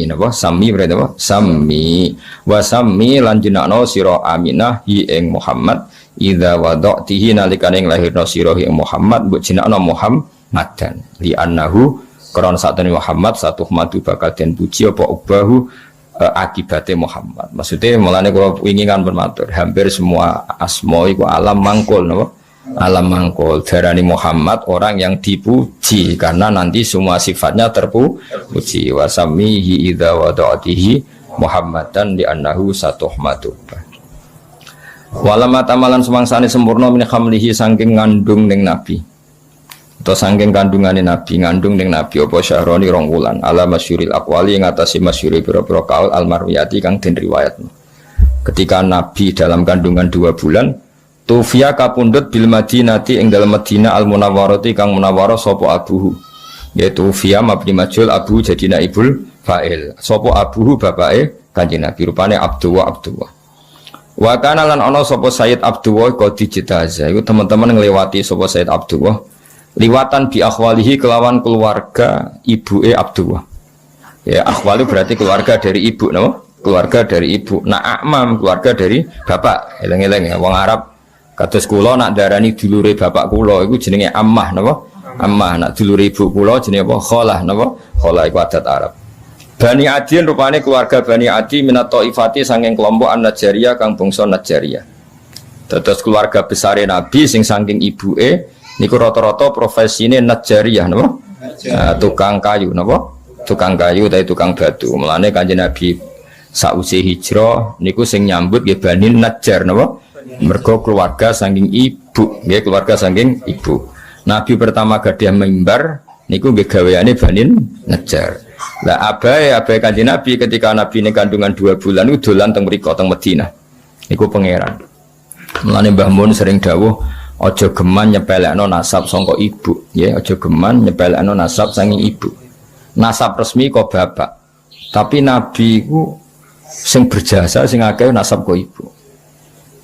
napa sami berarti apa sami wasami lan jenakno sira Aminah hi ing Muhammad idza wada'tihi nalikane lahirna sira hi ing Muhammad mbok jenakno Muhammadan li annahu karena satene Muhammad satu madu bakal den puji apa ubahu akibatnya Muhammad. Maksudnya mulane kalau ingin kan bermatur hampir semua asma iku alam mangkul napa? Alam mangkul darani Muhammad orang yang dipuji karena nanti semua sifatnya terpuji. Wasamihi idza wada'atihi Muhammadan li annahu satuhmatu. Walama tamalan semangsane sempurna min khamlihi saking ngandung ning nabi. Atau saking kandungane nabi ngandung ning nabi apa syahroni rong wulan ala masyuril aqwali ing atase masyuri pira-pira kaul almarwiyati kang den riwayat. Ketika nabi dalam kandungan 2 bulan tufia kapundhut bil madinati ing dalam Madinah al munawwarati kang munawwarah sapa abuhu, yaitu fia mabni majhul abu jadi naibul fa'il sapa abuhu bapake Kanjeng Nabi rupane Abdullah wa kana lan ana sapa Sayyid Abdullah qad dijitaza iku teman-teman nglewati sapa Sayyid Abdullah liwatan bi akhwalihi kelawan keluarga ibuke Abdullah. Ya akhwali berarti keluarga dari ibu napa? Keluarga dari ibu. Nah akmam keluarga dari bapak. Eleng-eleng ya wong Arab kados kula nak darani dulure bapak kula iku jenenge ammah napa? Ammah. Nak dulure ibu kula jenenge apa? Khalah napa? Khalah iku adat Arab. Bani Adin rupane keluarga Bani Adi minat Taifati saking kelompok An-Najjariyah kang bangsa Najjariyah. Dados keluarga besare Nabi sing saking ibuke niku rata-rata profesine Najjariyah napa? Tukang kayu napa? Tukang kayu utawa tukang batu. Mulane Kanjeng Nabi sausé hijrah niku sing nyambut nggih Bani Najjar napa? Mergo keluarga saking ibu, nggih keluarga saking ibu. Nabi pertama gadah mimbar niku nggih gaweane Bani Najjar. Lah abahe Kanjeng Nabi ketika Nabi ini kandungan 2 bulan niku dolan teng mriko teng Madinah. Niku pangeran. Mulane Mbah Mun sering dawuh aja geman nyepelekno nasab sangka ibu, ya aja geman nyepelekno nasab saking ibu. Nasab resmi kok bapak. Tapi Nabi ku sing berjasa sing akeh nasab kok ibu.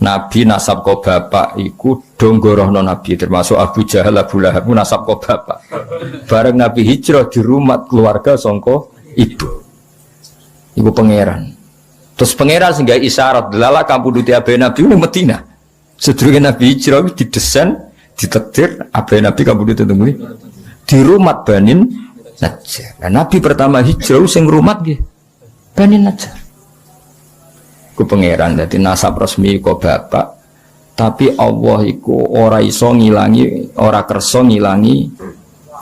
Nabi nasab kok bapak iku donggorohno Nabi termasuk Abu Jahal, Abu Lahab nasab kok bapak. Bareng Nabi hijrah di rumah keluarga sangka ibu. Iku pangeran. Terus pangeran sing gawe isyarat lala kampuduti abe Nabi ning Madinah. Sedurunge Nabi hijrah didesain, ditakdir abe Nabi kabudut temui di rumah Bani Najjar. Nah, Nabi pertama hijrah sing rumat nggih Bani Najjar. Ku pangeran dadi nasab resmi kok bapak, tapi Allah iku ora iso ngilangi, ora kersa ngilangi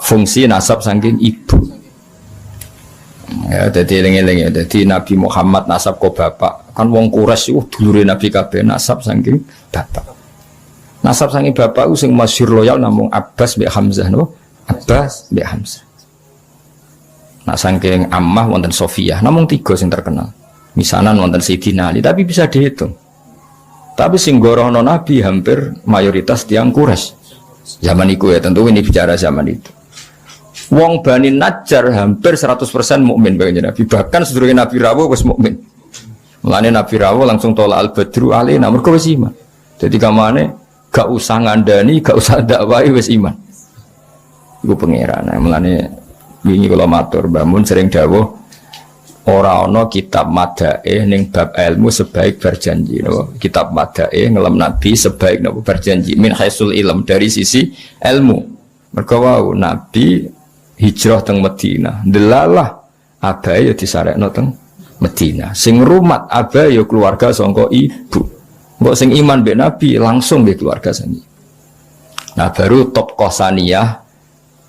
fungsi nasab saking ibu. Ya dadi eling-eling ya, dadi Nabi Muhammad nasab kok bapak. Kan wong Quraisy dulure Nabi kabeh nasab saking bapak. Nasab saking bapak sing masyhur loyal namung Abbas mbek Hamzah no. Abbas mbek Hamzah. Nah saking Ammah wonten Sofiyah, namung 3 sing terkenal. Misanan wonten Sayyidina Ali, tapi bisa dihitung. Tapi sing gorono Nabi hampir mayoritas tiang Quraisy. Zaman itu ya, tentu ini bicara zaman itu. Wong Bani Najjar hampir 100% mukmin bagi Nabi. Bahkan sedurunge Nabi rawuh wis mukmin. Mulane Nabi rawuh langsung tolak al-badru alaina mergo wis iman. Jadi kamane gak usah ngandani, gak usah dakwahi wis iman. Iku pangeran. Mulane wingi kula matur Mbah Mun sering dawuh ora ana kitab madae ning bab ilmu sebaik berjanji no. Kitab madae ngelem Nabi sebaik no berjanji min haisul ilm dari sisi ilmu. Mergo wau Nabi hijrah teng Madinah. Delalah abae ya disarekno teng Madinah. Sing rumat abae ya keluarga sangka ibu. Mbok sing iman mbek Nabi langsung mbek keluarga sani. Nah baru top Qosaniyah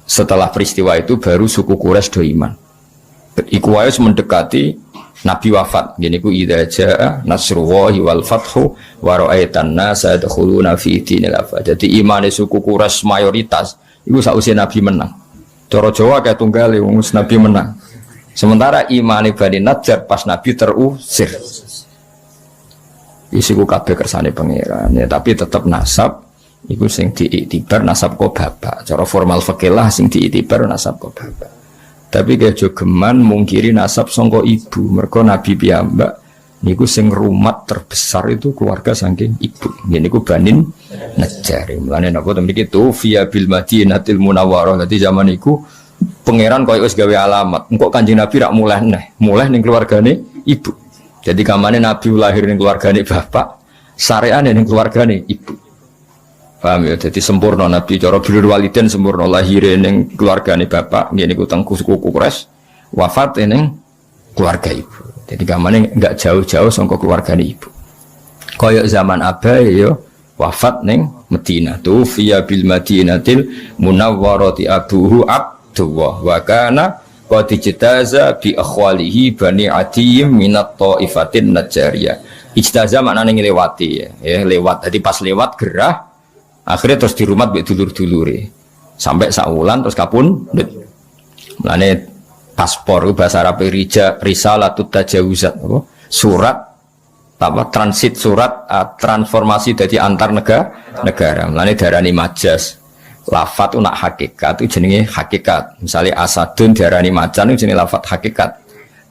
setelah peristiwa itu baru suku Quraisy do iman. Iku wae mendekati Nabi wafat. Gini ku idza jaa nasrullahi wal fathu wa ra'aitan nasa yadkhuluna fi dinil afwaj. Jadi imane suku Quraisy mayoritas iku sausé Nabi menang. Cara Jawa kayak tunggal wong Nabi menang. Sementara imane Bani Najjar pas Nabi terusir. Isiku kabeh kersane pangeran ya, tapi tetap nasab iku sing diiktibar nasab kok bapak. Cara formal fikih lah sing diiktibar nasab kok bapak. Tapi kaya jogeman mungkiri nasab sangka ibu. Mergo Nabi piyambak niku sing rumat terbesar itu keluarga saking ibu. Niku Bani Najjar. Mulane napa to mriki tu via bil Madinatil Munawwarah. Dadi zaman iku pangeran koyo wis gawe alamat. Engko Kanjeng Nabi rak mulih ning keluargane ibu. Jadi kamane Nabi lahir ning keluargane bapak, sareane ning keluargane ibu. Paham ya? Jadi sempurna Nabi cara birrul walidain sempurna lahir ning keluargane bapak, ngene niku teng suku Quraisy, wafat ning keluarga ibu. Jadi kamane enggak jauh-jauh saka keluargane ibu. Kaya zaman abae ya wafat ning Madinah. Tu fiya bil Madinatil Munawwarati abuhu Abdullah wa kana qad ijtaza bi akhwalihi Bani Adiyim minat taifatin Najjariyah. Ijtaza maknane nglewati ya, lewat. Jadi pas lewat gerah akhirnya terus dirumat mbek dulur-dulure. Sampai saulan terus kapundhut. Mulane paspor bahasa Arab risalatut tajawuzat apa? Surat apa transit surat transformasi dari antar negara. Mulane darani majaz. Lafat itu nak hakikat itu jenenge hakikat. Misalnya asadun diarani macan itu jenenge lafat hakikat.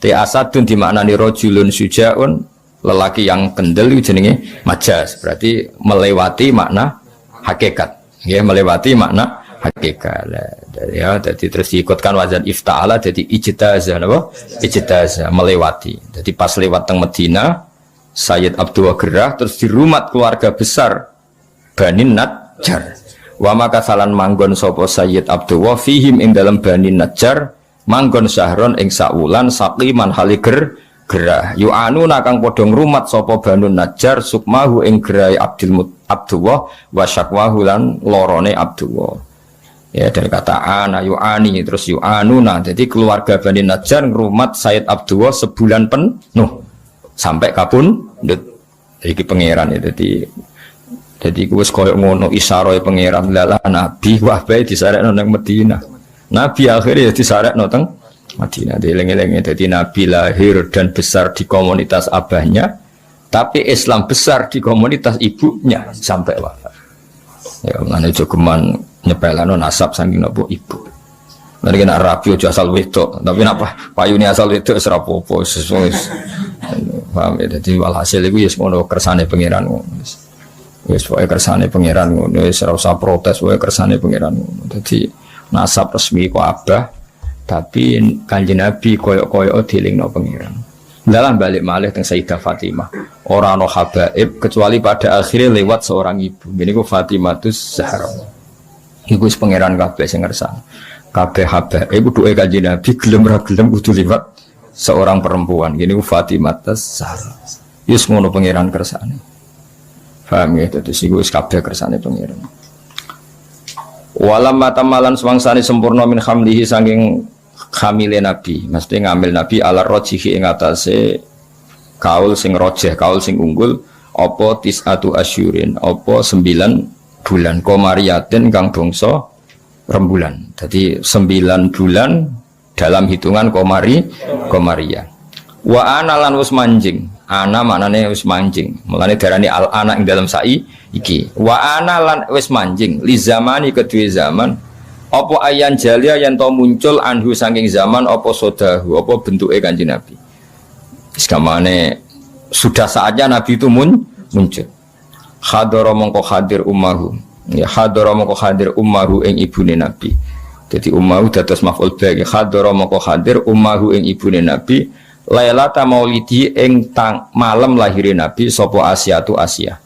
Te asadun dimaknani rajulun sujaun, lelaki yang kendel itu jenenge majaz. Berarti melewati makna hakikat. Ya, melewati makna hakikat. Ya, jadi terus diikutkan wazan ifta'ala jadi ijtaza napa? Ijtaza melewati. Jadi pas lewat teng Madinah Sayyid Abdullah gerah terus dirumat keluarga besar Bani Najjar. Wa maka salan manggon sapa Sayyid Abdullah fihim ing dalam Bani Najjar manggon syahron ing saulan saqiman haliger gerah yu'anu nakang padha ngrumat sapa Bani Najjar sukmahu ing gerai Abdullah wa syakwahu lan lorone Abdullah. Ya dari kata ana yu'ani terus yu'anuna. Jadi keluarga Bani Najjar ngrumat Sayyid Abdullah sebulan penuh sampai kapundhut. Iki pangeran ya jadi gue sekoyok ngono isaroy pangeran lala Nabi wah baik disarekno nang Madinah. Nabi akhirnya disarekno teng Madinah. Dileng-elenge jadi Nabi lahir dan besar di komunitas abahnya, tapi Islam besar di komunitas ibunya sampai wafat. Ya ngene jogeman nyepelano nasab saking napa ibu. Mereka nak rapi aja asal wedok, tapi napa payune asal wedok wis ora apa-apa sesuai. Paham ya dadi walhasil iku ya ngono kersane pangeran ngono. Wis wae kersane pangeran ngono wis ora usah protes wae kersane pangeran ngono. Dadi nasab resmi kok abah tapi Kanjeng Nabi koyok-koyok dilingno pangeran. Dalam balik malih teng Sayyidah Fatimah. Ora ana habaib kecuali pada akhirnya lewat seorang ibu. Niku Fatimatus Zahra. Iku wis pangeran kabeh sing ngersane. kabeh habaib duwe Kanjeng Nabi gelem ra gelem kudu liwat seorang perempuan. Gini Fatimah Zahra. Yus ngono pangeran kersane. Paham ya? Terus iku wis kabeh kersane pangeran. Walam matamalan swangsane sempurna min hamlihi saking hamile Nabi. Mesti ngambil Nabi ala rojihi ing atase kaul sing rojeh, kaul sing unggul apa tisatu asyurin, apa 9 bulan komariatin kang bangsa rembulan. Jadi 9 bulan dalam hitungan komariah. Wa ana lan wis manjing. Ana maknane wis manjing. Mulane darani al ana ing dalam sai iki. Wa ana lan wis manjing li zamani kedue zaman apa ayan jalia yen to muncul anhu saking zaman apa sodahu apa bentuke Kanjeng Nabi. Iskamane sudah saatnya Nabi itu muncul. Hadara mongko hadir ummahu. Ya hadara mongko hadir ummahu ing ibune Nabi. Jadi ummahu dados maf'ul bagi hadara mongko hadir ummahu ing ibune Nabi. Lailata maulidi ing malam lahirin Nabi sapa Asyatu Asyah.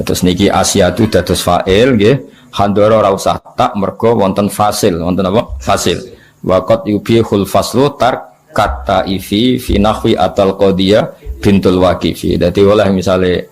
Terus niki Asyatu dados fa'il nggih. Hadara ora usah tak mergo wonten fasil, wonten apa? Fasil. Waqat yubihul faslu tar kata ifi fi nahwi atal qadiyah bintul waqifi. Dadi oleh misale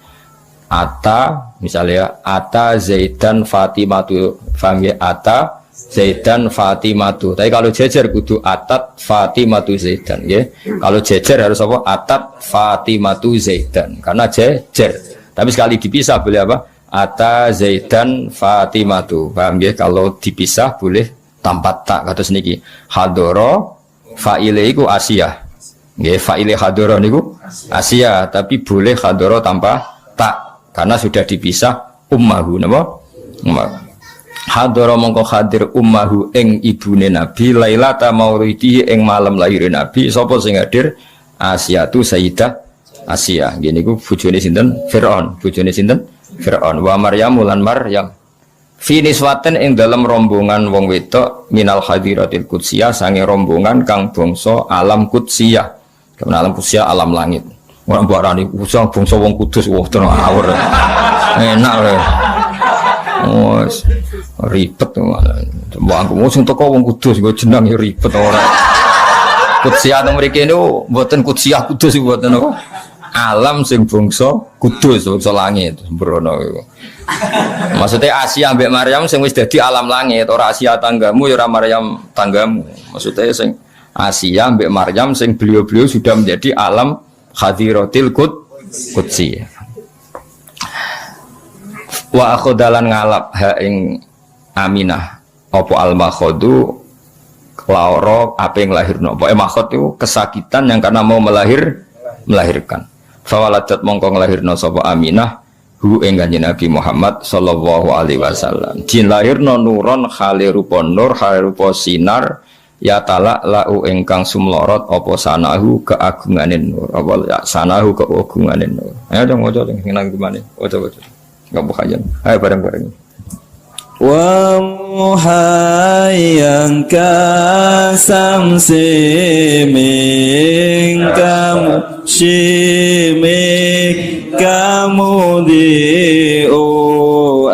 ata misalnya ata Zaidan Fatimatu, paham ya? Ata Zaidan Fatimatu. Tapi kalau jejer kudu atat Fatimatu Zaidan, ya. Kalau jejer harus apa? Atat Fatimatu Zaidan. Karena jejer. Tapi sekali dipisah boleh apa? Ata Zaidan Fatimatu. Paham ya? Kalau dipisah boleh tanpa tak. Kata seniki. Hadoro fa'ile iku Asyah. Nggih, fa'ile hadoro niku Asyah, tapi boleh hadoro tanpa tak. Karena sudah dipisah ummahu napa? Ummahu. Hadara mongko hadir ummahu ing ibune Nabi lailata maulidi ing malam lahir Nabi. Sapa sing hadir? Asyatu Sayyidah Asyah. Ngene iku bojone sinten? Firaun. Bojone sinten? Firaun. Wa Maryam lan Maryam. Fi niswatin ing dalam rombongan wong wedok minal hadiratil qudsiyah sange rombongan kang bangsa alam qudsiyah. Kemen alam qudsiyah alam langit. Ora mbarani usah bangsa wong kudus wah tenan awur. Enak lho. Wes ribet malah. Mbak aku sing teko wong kudus go jeneng ya ribet ora. Qudsiyah teng mriki niku mboten qudsiyah kudus mboten apa. Alam sing bangsa kudus, bangsa langit sembrono iku. Maksudnya Asia ambek Maryam sing wis dadi alam langit, ora Asia tanggamu ya ora Maryam tanggamu. Maksudnya sing Asia ambek Maryam sing beliau-beliau sudah menjadi alam hadiratil qudsi. Wa akhodalan ngalap ha ing Aminah apa al-makhadu laoro apa yang lahirno. Pokoke makhod itu kesakitan yang karena mau melahirkan. Fawaladat mongko nglahirno sapa Aminah hu ing Kanjeng Nabi Muhammad sallallahu alaihi wasallam. Jin lahirno nuron khali rupa nur, khali rupa sinar ya talak lau ingkang sumlorot apa sanahu keagungane nur. Apa ya sanahu keagungane nur. Ayo dong waca sing nang gimana? Waca. Enggak bukajan. Ayo bareng-bareng.
Wa muhayyang kasamsi min kamu shimik kamu di'u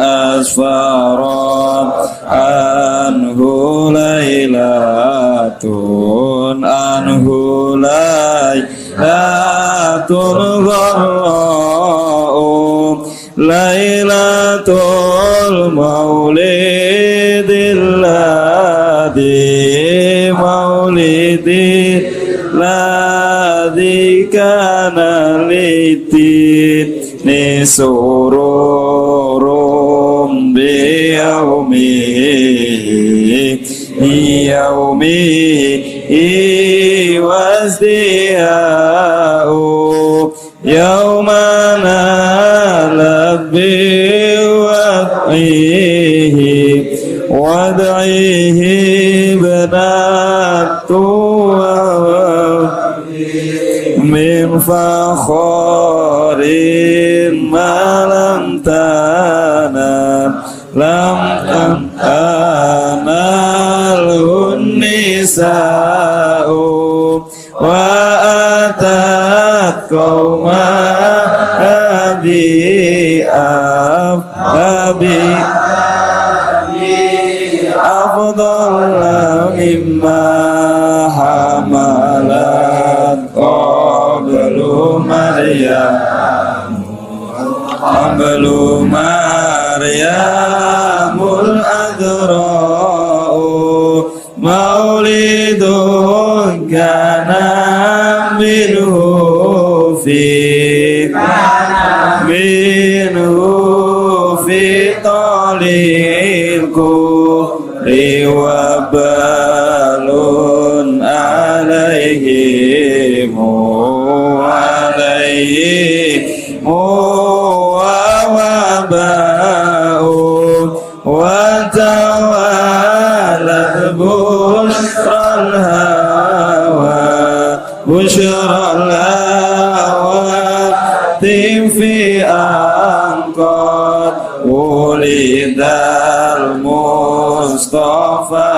asfaran anhu laylatun anhu laylatun gharra'u laylatul maulidil ladhi maulidil ladhi kana litin nisururum biyaumi wasdiya'u yaumana labbi wad'ihi banatu min fakhorin malam tanam lam tanalun nisa'u wa atat qawma abi أفضل مما حملت قبل مريم الأذراء مولد كان منه في طليق وبال عليهم ووباء وتوالت بشرى الهوى في أنقاض ولد المصطفى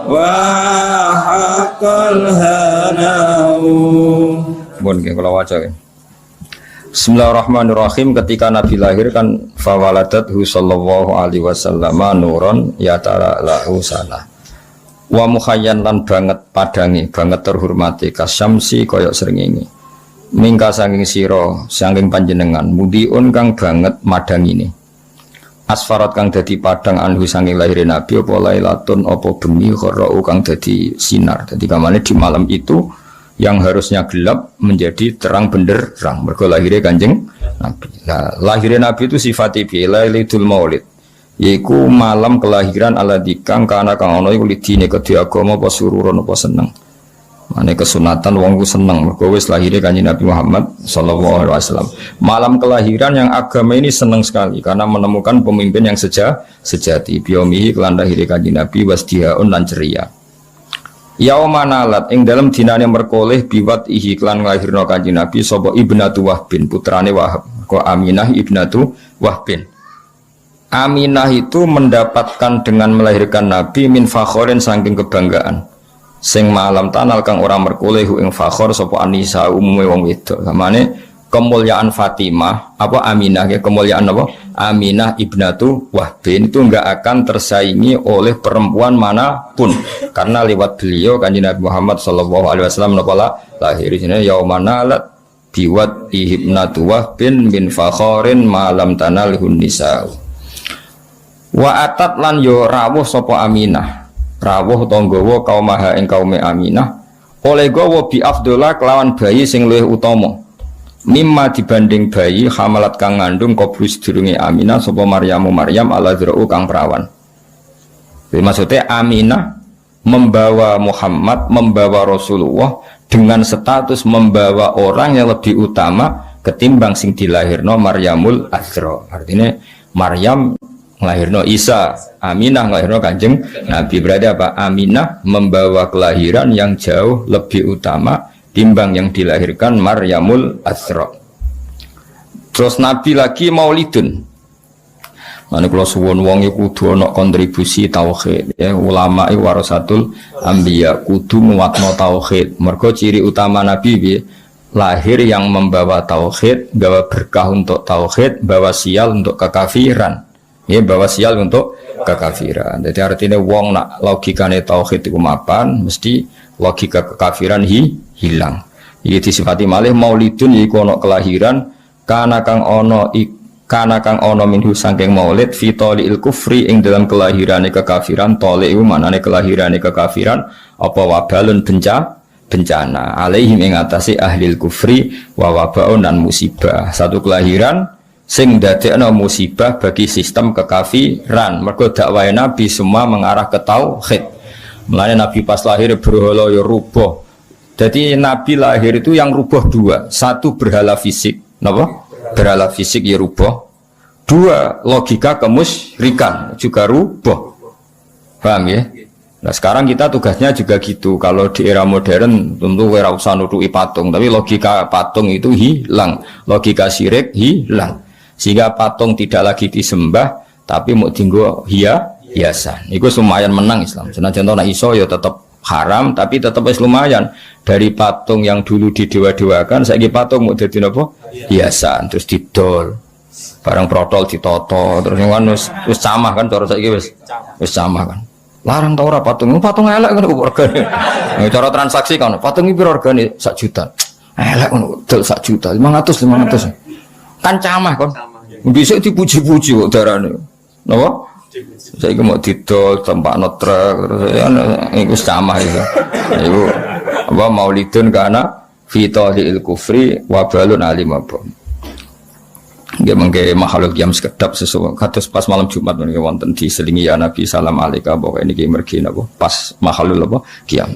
وحق الهناء.
Kalau wajah. Bismillahirrahmanirrahim. Ketika Nabi lahir kan fawaladathu sallallahu alaihi wasallam nuron yatara lahu sana. Wa mukhayyan lan banget padangi, banget terhormati kasyamsi koyok srengenge. Mingka sanging sira, sanging panjenengan mudiun kang banget madangine. Asfarat kang dadi padang anhu sanging lahir Nabi apa lailatun apa bengi kharau kang dadi sinar. Dadi kamane di malam itu yang harusnya gelap menjadi terang benderang mergo lahirnya Kanjeng Nabi. Nah, lahirnya Nabi itu sifatnya lailatul maulid, yaiku malam kelahiran aladzi kang kana kang ana iku lidine kedhe agama apa sururon apa seneng. Mane kesunatan wong ku seneng mergo wis lahirnya Kanjeng Nabi Muhammad sallallahu alaihi wasallam. Malam kelahiran yang agama ini seneng sekali karena menemukan pemimpin yang sejati. Biomihi kelan lahirnya Kanjeng Nabi wasdihaun lan ceria. Yauma nalat ing dalam dinane merkoleh biwat ihi klan nglahirno Kanjeng Nabi sapa ibnatu Wahbin putrane Wahab ko Aminah ibnatu Wahbin. Aminah itu mendapatkan dengan melahirkan Nabi min fakhorin saking kebanggaan. Sing malam tanal kang ora merkoleh ing fakhor sapa Anisa umume wong wedok. Samane kemuliaan Fatimah apa Aminah ya kemuliaan apa Aminah ibnatu Wahbin itu enggak akan tersaingi oleh perempuan manapun karena lewat beliau Kanjeng Nabi Muhammad sallallahu alaihi wasallam lahir di sini yaumanalat biwat ibnatu Wahbin min fakhorin malam tanalihun nisa wa atat lan yo rawuh sapa Aminah rawuh tanggawa kaumaha ing kaume Aminah oleh gawa bi afdhola kelawan bayi sing luwih utama mimma dibanding bayi hamalat kang ngandung koblus durunge Aminah sapa Maryam al-azra'u kang perawan. Jadi maksudnya Aminah membawa Muhammad, membawa Rasulullah dengan status membawa orang yang lebih utama ketimbang sing dilahirno Maryamul Azra. Artinya Maryam nglahirno Isa, Aminah nglahirno Kanjeng Nabi. Berarti apa? Aminah membawa kelahiran yang jauh lebih utama timbang yang dilahirkan Maryamul Azra. Terus Nabi lagi maulidun. Mane kula suwun wong iku kudu ana kontribusi tauhid ya, ulama iki warasatul anbiya kudu nguwatno tauhid. Mergo ciri utama Nabi piye? Lahir yang membawa tauhid, bawa berkah untuk tauhid, bawa sial untuk kekafiran. Ya, bawa sial untuk kekafiran. Jadi artinya wong nak logikane tauhid iku mapan, mesti logika kekafiran hilang. Iki disifati malih maulidun yaiku ana kelahiran kana kang ana minhu saking maulid fi taliil kufri ing dalam kelahirane kekafiran. Tali iku manane kelahirane kekafiran apa wabalun bencana alaihim ing atase ahlil kufri wa wabaun dan musibah. Satu kelahiran sing dadekno musibah bagi sistem kekafiran. Mergo dakwahe Nabi semua mengarah ke tauhid. Mulane Nabi pas lahir berhala ya rubah. Jadi Nabi lahir itu yang rubah dua. Satu berhala fisik, napa? Berhala fisik ya rubah. Dua logika kemusyrikan juga rubah. Paham ya? Nah sekarang kita tugasnya juga gitu. Kalau di era modern tentu ora usah nutuki patung, tapi logika patung itu hilang, logika syirik hilang. Sehingga patung tidak lagi disembah, tapi mau tinggal hiasan. Itu lumayan menang Islam. Senajan contoh iso ya tetap haram, tapi tetap lumayan. Dari patung yang dulu didewa-dewakan, saiki patung mau dadi napa? Hiasan, terus didol. Barang protol ditoto terus yang kan wis camah kan cara saiki wis camah kan. Larang ta ora patung elek kan regane. Cara transaksi kan patung iki piro regane 1 juta. Elek ngono dol 1 juta 500. Kan camah kon. Bisa dipuji-puji kok darane. Napa? Saiki mau didol tempakno truk terus iku camah iku. Iku apa maulidun kana fi talil kufri wa balun alim apa. Nggih mengke makhluk yang sekedap sesuatu kados pas malam Jumat menika wonten diselingi ya Nabi salam alaika pokoke niki mergi napa pas makhluk apa kiam.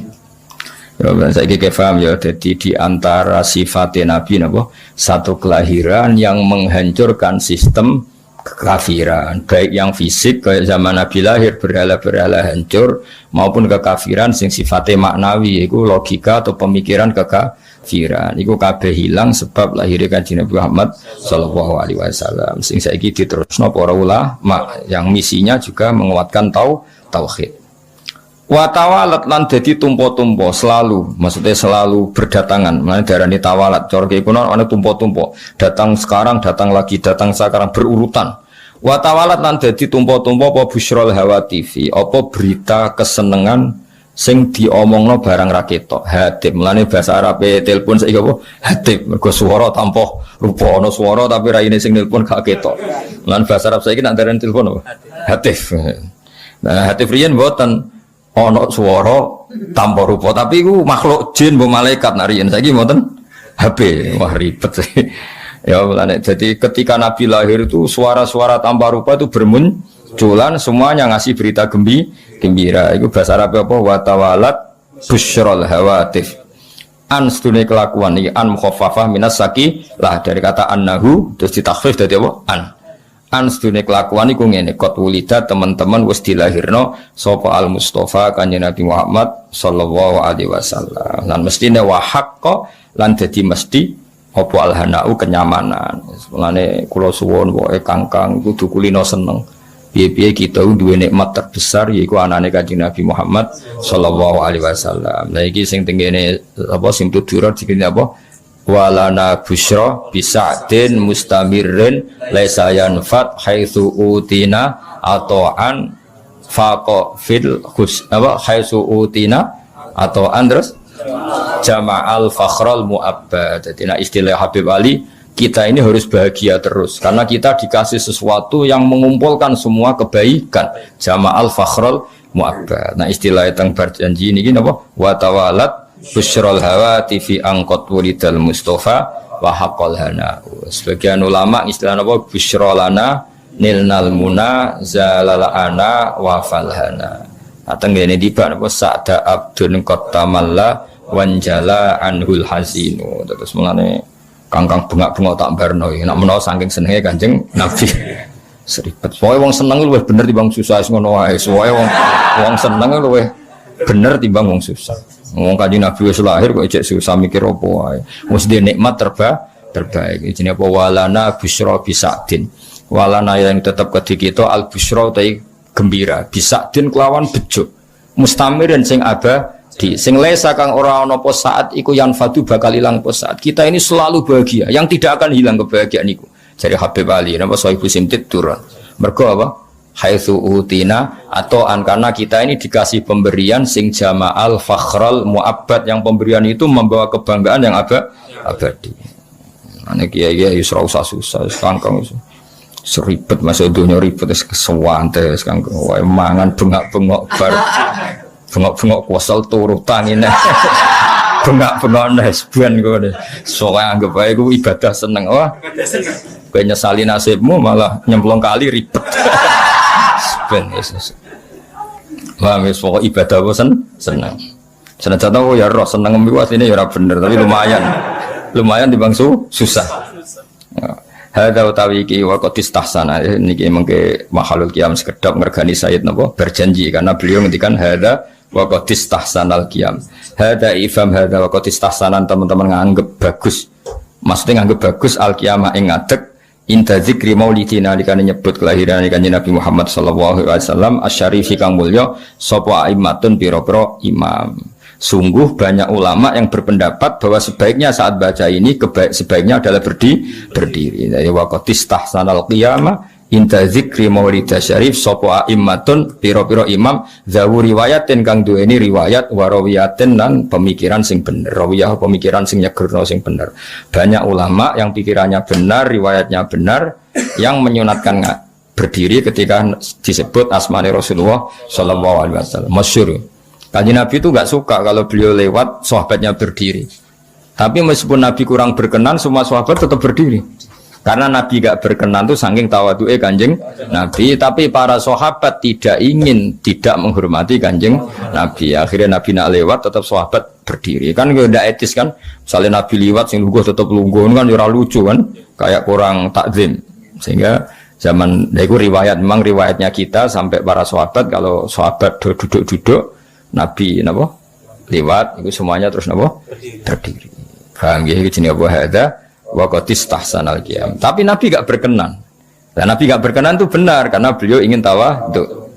Ya saiki ke paham ya dadi di antara sifat Nabi napa satu kelahiran yang menghancurkan sistem kekafiran baik yang fisik kayak zaman Nabi lahir berhala-berhala hancur maupun kekafiran sing sifatnya maknawi itu logika atau pemikiran kekafiran itu kabeh hilang sebab lahirnya Kanjeng Nabi Muhammad sallallahu alaihi wasallam sing saiki diterusno para ulama yang misinya juga menguatkan tauhid wa tawalat lan dadi tumpo-tumpo selalu maksudnya selalu berdatangan mana darani tawalat cara kuno ana tumpo-tumpo datang sekarang datang lagi datang sekarang berurutan wa tawalat lan dadi tumpo-tumpo apa busyrul hawatifi apa berita kesenengan sing diomongno barang ra ketok hatib mulane bahasa Arabe telepon saiki apa hatib mergo swara tanpa rupa ana swara tapi raine sing nelpon gak ketok lan bahasa Arab saiki nek darani telepon apa hatif nah hatif riyen mboten ana swara tanpa rupa tapi iku makhluk jin mbok malaikat nariyen saiki mboten HP wah ribet sih ya mulane jadi ketika Nabi lahir itu suara-suara tanpa rupa itu bermunculan semuanya ngasih berita gembira itu bahasa Arab apa wa tawalat busyrul hawatif an sedune kelakuan iki an mukhaffafah minas saki lah dari kata annahu terus ditakhfif dadi apa an sedune kelakuan iku ngene qad wulida teman-teman wis dilahirno sapa al Mustafa Kanjeng Nabi Muhammad sallallahu alaihi wasallam lan mestine wa haqqa lan dadi mesti apa alhanau kenyamanan mulane kula suwun pokoke kangkang kudu kulino seneng piye-piye kita duwe nikmat terbesar yaiku anane Kanjeng Nabi Muhammad sallallahu alaihi wasallam. Lah iki sing tengene apa sing tudurat dikene apa walana busyra bisa'din mustamirrin laisa yanfat haitsu utina atau'an faqa fil khus apa haitsu utina atau'an terus jama'al fakhral mu'abbad. Jadi nah istilah Habib Ali kita ini harus bahagia terus karena kita dikasih sesuatu yang mengumpulkan semua kebaikan jama'al fakhral mu'abbad. Nah istilah teng berjanji niki napa wa tawalat busyrul hawati fi angqat wulidal mustafa wa haqqal hana. Sebagian ulama istilah apa busyrolana nilnal muna zalalana wa falhana. Ateng ngene tiba napa sa'da abdun qatamalla wanjala anhul hazinu. Terus mulane kangkang bengak-bengok tak barno nek menawa saking senenge Kanjeng Nabi. Seribet. Soale wong seneng luwih bener timbang susah ngono wae. Soale wong seneng luwih bener timbang wong susah. Wong Kanjeng Nabi wis lahir kok ejek susah mikir apa wae. Wis dhe nikmat terbaik. Jenenge apa walana busyra bisadin. Walana yang tetap kedhi kita al busyra utai gembira. Bisadin kelawan bejo. Mustamirin sing abadi. Sing lesa kang ora ana apa saat iku yang fadu bakal ilang apa saat. Kita ini selalu bahagia, yang tidak akan hilang kebahagiaan iku. Jadi Habib Ali napa Sohibu Simtid turun. Mergo apa? Haitsu utina atau karena kita ini dikasih pemberian sing jama'al fakhral mu'abbad yang pemberian itu membawa kebanggaan yang abadi. Ane kiai-kiai wis ora usah susah kangkang seribet masuk dunia ribet wis kesewante kangkang wae mangan bengak-bengok bar bengok-bengok kuasal turu tangine bengak-bengok nesben kok soalnya anggap ae ku ibadah seneng wah kowe nyesali nasibmu malah nyemplung kali ribet. Ben Yesus. Wah, wis pokok ibadah apa seneng. Senajan aku ya roh seneng mbiku asline ya ora bener, tapi lumayan. Lumayan timbang susah. Hadza utawi iki wa qad istahsana niki mengke makhluk qiyam sekedap ngergani Sayyid napa berjanji karena beliau ngendikan hadza wa qad istahsanal qiyam. Hadza ifham hadza wa qad istahsanan teman-teman nganggep bagus. Maksudnya nganggep bagus al qiyamah ing ngadeg inta zikri maulidina dikane nyebut kelahiran Kanjeng Nabi Muhammad sallallahu alaihi wasallam asyarifi kang mulya sapa aimatun pira-pira imam Sungguh banyak ulama yang berpendapat bahwa sebaiknya saat baca ini sebaiknya adalah berdiri. Dari waqatis tahsanal qiyamah inta zikri maulida syarif sopo a'immatun piro-piro imam zawu riwayatin kang duweni riwayat warawiyatin dan pemikiran sing bener rawiyah pemikiran sing nyegerno sing bener. Banyak ulama yang pikirannya benar riwayatnya benar yang menyunatkan berdiri ketika disebut asmane Rasulullah sallallahu alaihi wasallam. Masyhur Kanjeng Nabi itu enggak suka kalau beliau lewat sahabatnya berdiri, tapi meskipun Nabi kurang berkenan semua sahabat tetap berdiri. Karena Nabi gak berkenan tuh saking tawadu'e Kanjeng Nabi, tapi para sahabat tidak menghormati Kanjeng Nabi. Akhirnya Nabi nak lewat tetap sahabat berdiri. Kan gak etis kan? Misalnya Nabi lewat sing lungguh tetap lungguh kan ora lucu kan? Kayak kurang takzim. Sehingga zaman itu memang riwayatnya kita sampai para sahabat kalau sahabat duduk-duduk Nabi napa? Lewat itu semuanya terus napa? Berdiri. Paham ya iki jenenge apa hadza? Waqatis tahsanal qiyam. Tapi Nabi gak berkenan. Dan Nabi gak berkenan itu benar karena beliau ingin tawadhu.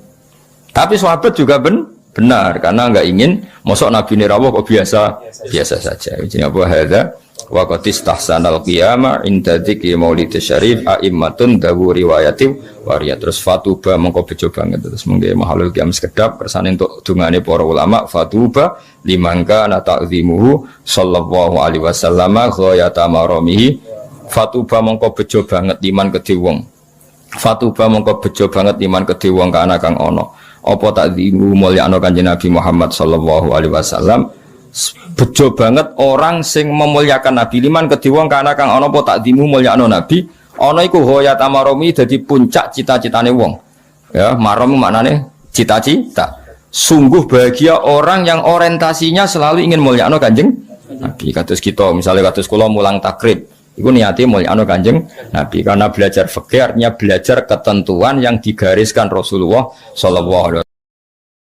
Tapi sahabat juga benar karena enggak ingin mosok Nabi nirawuh kok biasa saja. Jadi apa hadza? Waqatis tahsanal qiyam inda dzikri maulid syarif a'immatun dawu riwayatim wariyat. Terus fatuba mongko bejo banget terus mengke mahalul qiyam sekedap kersane untuk dungane para ulama fatuba limangka na ta'zimuhu sallallahu alaihi wasallam ghayata maramihi. Fatuba mongko bejo banget iman kedhe wong. Fatuba mongko bejo banget iman kedhe wong kana kang ana apa ta'zimu mulyakno Kanjeng Nabi Muhammad sallallahu alaihi wasallam. Bejo banget orang sing memuliakan Nabi liman kedhe wong kana kang ana apa ta'zimu mulyakno Nabi ana iku ghayata marami dadi puncak cita-citane wong. Ya, maram maknane cita-cita. Sungguh bahagia orang yang orientasinya selalu ingin mulyakno Kanjeng Nabi. Kados kita misalnya kados kula mulang takrib iku niate mulyakno Kanjeng Nabi karena belajar fikih artinya belajar ketentuan yang digariskan Rasulullah sallallahu alaihi wasallam.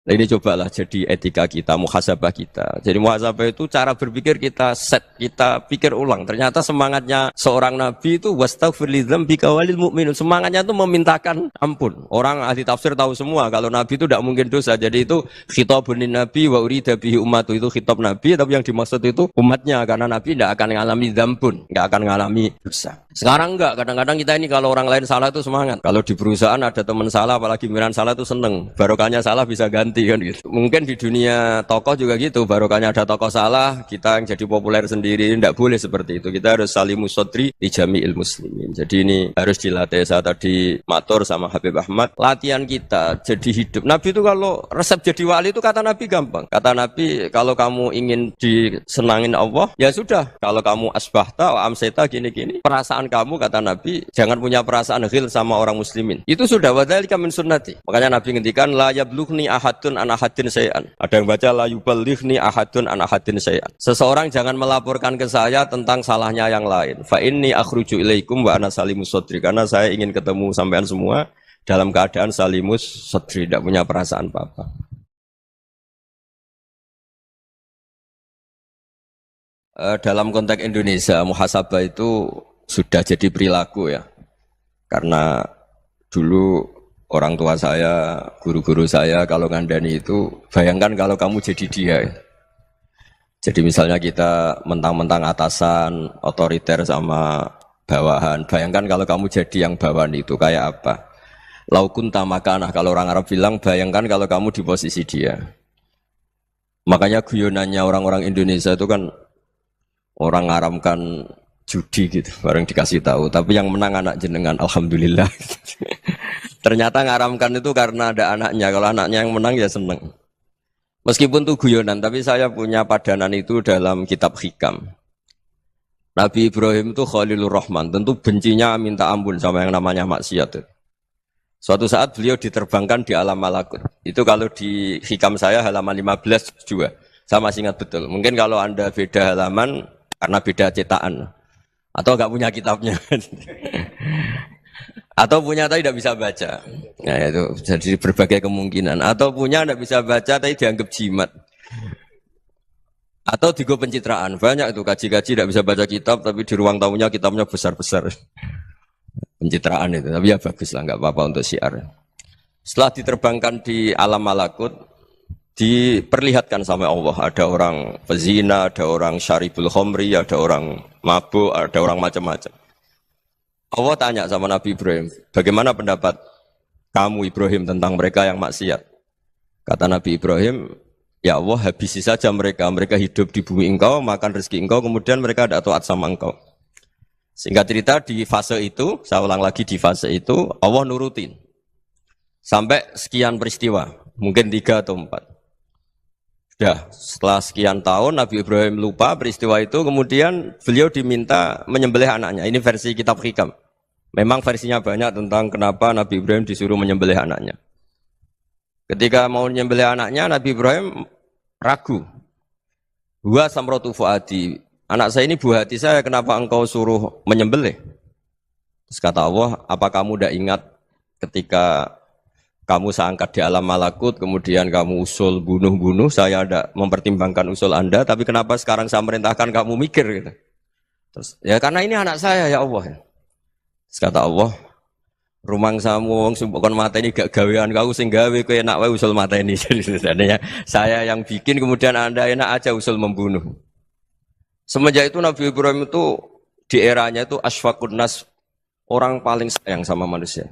Nah, ini cobalah jadi etika kita, muhasabah kita. Jadi muhasabah itu cara berpikir kita set, kita pikir ulang. Ternyata semangatnya seorang nabi itu wastaghfir lidzambika walil mu'minun. Semangatnya itu memintakan ampun. Orang ahli tafsir tahu semua kalau nabi itu tidak mungkin dosa. Jadi itu khitabun nabi wa urida bihi ummatu, itu khitab nabi, tapi yang dimaksud itu umatnya karena nabi tidak akan mengalami dzambun, tidak akan mengalami dosa. Sekarang enggak, kadang-kadang kita ini kalau orang lain salah itu semangat. Kalau di perusahaan ada teman salah, apalagi miran salah itu seneng. Barokahnya salah bisa ganti kan gitu. Mungkin di dunia tokoh juga gitu, barokahnya ada tokoh salah, kita yang jadi populer sendiri. Tidak boleh seperti itu. Kita harus salimus sodri di jami'il muslimin. Jadi ini harus dilatih. Saya tadi matur sama Habib Ahmad, latihan kita jadi hidup. Nabi itu kalau resep jadi wali itu kata Nabi gampang. Kata Nabi kalau kamu ingin disenangin Allah, ya sudah. Kalau kamu asbahta wa amseta gini-gini, perasaan kamu kata Nabi jangan punya perasaan ghil sama orang muslimin. Itu sudah wadzalika min sunnati. Makanya Nabi ngendikan la yablughni ahadun an ahadin syai'an. Ada yang baca la yuballighni ahadun an ahadin syai'an. Seseorang jangan melaporkan ke saya tentang salahnya yang lain. Fa inni akhruju ilaikum wa ana salimus sadri. Karena saya ingin ketemu sampean semua dalam keadaan salimus sadri, tidak punya perasaan apa-apa. Dalam konteks Indonesia muhasabah itu sudah jadi perilaku ya, karena dulu orang tua saya, guru-guru saya kalau ngandani itu, bayangkan kalau kamu jadi dia ya. Jadi misalnya kita mentang-mentang atasan, otoriter sama bawahan, bayangkan kalau kamu jadi yang bawahan itu kayak apa. Laukun tamakanah, kalau orang Arab bilang bayangkan kalau kamu di posisi dia. Makanya guyonannya orang-orang Indonesia itu kan orang ngaramkan judi gitu, bareng dikasih tahu. Tapi yang menang anak jenengan, alhamdulillah. Ternyata ngaramkan itu karena ada anaknya. Kalau anaknya yang menang ya seneng. Meskipun itu guyonan, tapi saya punya padanan itu dalam kitab Hikam. Nabi Ibrahim itu Khalilur Rahman, tentu bencinya minta ampun sama yang namanya maksiat. Suatu saat beliau diterbangkan di alam malakut. Itu kalau di Hikam saya halaman 15 juga. Saya masih ingat betul. Mungkin kalau Anda beda halaman karena beda cetakan. Atau enggak punya kitabnya. Atau punya tapi tidak bisa baca. Nah itu jadi berbagai kemungkinan. Atau punya tidak bisa baca tapi dianggap jimat. Atau digo pencitraan. Banyak itu kaji-kaji tidak bisa baca kitab tapi di ruang tamunya kitabnya besar-besar. Pencitraan itu. Tapi ya bagus lah, enggak apa-apa untuk syiar. Setelah diterbangkan di alam malakut,
diperlihatkan sama Allah. Ada orang pezina, ada orang syaribul khomri, ada orang mabuk, ada orang macam-macam. Allah tanya sama Nabi Ibrahim, bagaimana pendapat kamu Ibrahim tentang mereka yang maksiat? Kata Nabi Ibrahim, ya Allah habisi saja mereka. Mereka hidup di bumi engkau, makan rezeki engkau, kemudian mereka ada taat sama engkau. Singkat cerita di fase itu, saya ulang lagi di fase itu, Allah nurutin. Sampai sekian peristiwa, mungkin 3 atau 4. Sudah, setelah sekian tahun Nabi Ibrahim lupa peristiwa itu, kemudian beliau diminta menyembelih anaknya. Ini versi kitab Hikam. Memang versinya banyak tentang kenapa Nabi Ibrahim disuruh menyembelih anaknya. Ketika mau menyembelih anaknya, Nabi Ibrahim ragu. Huwa samratu fuadi. Anak saya ini buah hati saya, kenapa engkau suruh menyembelih? Terus kata Allah, apa kamu tidak ingat ketika kamu saya angkat di alam malakut, kemudian kamu usul bunuh-bunuh, saya ada mempertimbangkan usul Anda, tapi kenapa sekarang saya merintahkan kamu mikir gitu. Terus, ya karena ini anak saya ya Allah. Terus kata Allah, rumang samu wong sumpukon mata ini gak gawean kau sing gawe kowe enak wae usul mata ini. Jadi seandainya saya yang bikin kemudian Anda enak aja usul membunuh. Semenjak itu Nabi Ibrahim itu di eranya itu asfaqun nas, orang paling sayang sama manusia.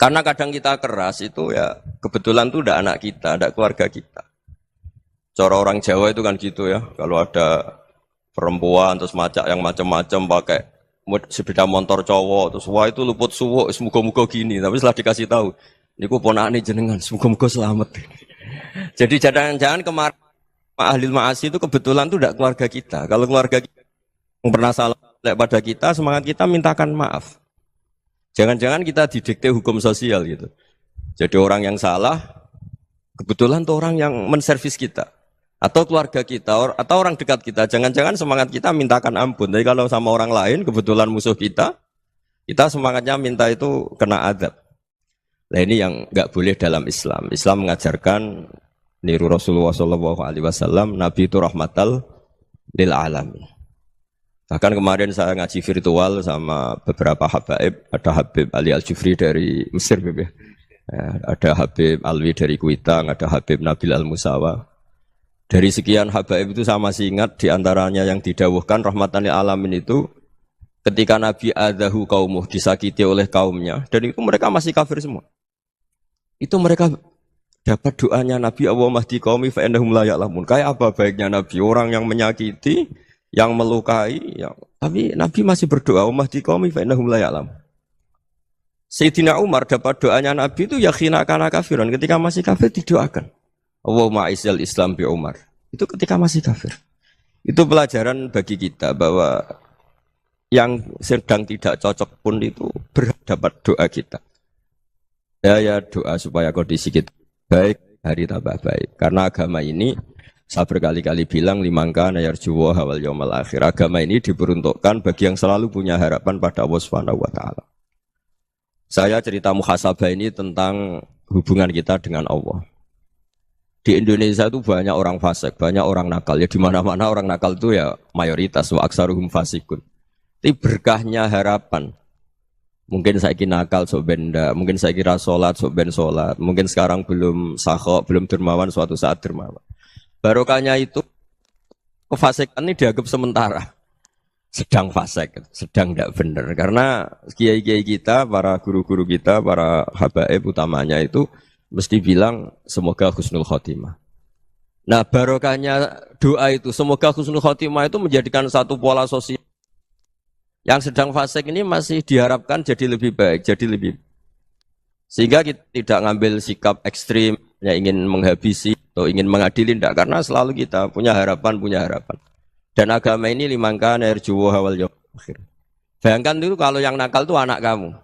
Karena kadang kita keras itu ya kebetulan tuh udah anak kita, ada keluarga kita. Cara orang Jawa itu kan gitu ya, kalau ada perempuan terus macak yang macam-macam pakai sepeda motor cowok terus wah itu luput suwuk, semoga-moga gini. Tapi setelah dikasih tahu, niku ponakane jenengan, semoga-moga selamat. Jadi jangan-jangan kemarin ahli ma'asi itu kebetulan tuh udah keluarga kita. Kalau keluarga kita yang pernah salah pada kita, semangat kita mintakan maaf. Jangan-jangan kita didikte hukum sosial gitu. Jadi orang yang salah, kebetulan tuh orang yang menservis kita. Atau keluarga kita, atau orang dekat kita. Jangan-jangan semangat kita mintakan ampun. Tapi kalau sama orang lain, kebetulan musuh kita semangatnya minta itu kena adab. Nah ini yang nggak boleh dalam Islam. Islam mengajarkan, niru Rasulullah SAW, Nabi itu rahmatal lil alamin. Bahkan kemarin saya ngaji virtual sama beberapa habaib, ada Habib Ali Al-Jufri dari Mesir, ya. Ada Habib Alwi dari Kuitang, ada Habib Nabil Al-Musawa. Dari sekian habaib itu saya masih ingat diantaranya yang didawuhkan rahmatan lil alamin itu ketika Nabi adahu kaumuh, disakiti oleh kaumnya, dan itu mereka masih kafir semua. Itu mereka dapat doanya Nabi, Allahumma hdi qaumi fa innahum la ya'lamun. Kayak apa baiknya Nabi, orang yang menyakiti, yang melukai, tapi Nabi masih berdoa, Allahumma hdi qaumi fa innahum la ya'lamun. Sayyidina Umar dapat doanya Nabi itu yakhina kana kafiran, ketika masih kafir didoakan. Allahumma aizzal Islam bi Umar. Itu ketika masih kafir. Itu pelajaran bagi kita bahwa yang sedang tidak cocok pun itu berdapat doa kita. Ya doa supaya kondisi kita baik, hari tambah baik. Karena agama ini, saya berkali-kali bilang, limangka nayarjuwa hawal yawmal akhir. Agama ini diperuntukkan bagi yang selalu punya harapan pada Allah Subhanahu wa Ta'ala. Saya cerita muhasabah ini tentang hubungan kita dengan Allah. Di Indonesia itu banyak orang fasik, banyak orang nakal. Ya di mana-mana orang nakal itu ya mayoritas, wa aksaruhum fasikun. Tapi berkahnya harapan. Mungkin saya kira nakal sok benda, mungkin saya kira sholat sok ben sholat, mungkin sekarang belum sakhok, belum dermawan, suatu saat dermawan. Barokahnya itu kefasikan ini dianggap sementara. Sedang fasik, sedang tidak benar. Karena kiai-kiai kita, para guru-guru kita, para habaib utamanya itu mesti bilang semoga husnul khotimah. Nah barokahnya doa itu, semoga husnul khotimah itu menjadikan satu pola sosial. Yang sedang fasik ini masih diharapkan jadi lebih baik, jadi lebih. Sehingga kita tidak ngambil sikap ekstrim, yang ingin menghabisi atau ingin mengadili, tidak. Karena selalu kita punya harapan. Dan agama ini limangka nerjuwo hawal yawmal akhir. Bayangkan dulu kalau yang nakal itu anak kamu.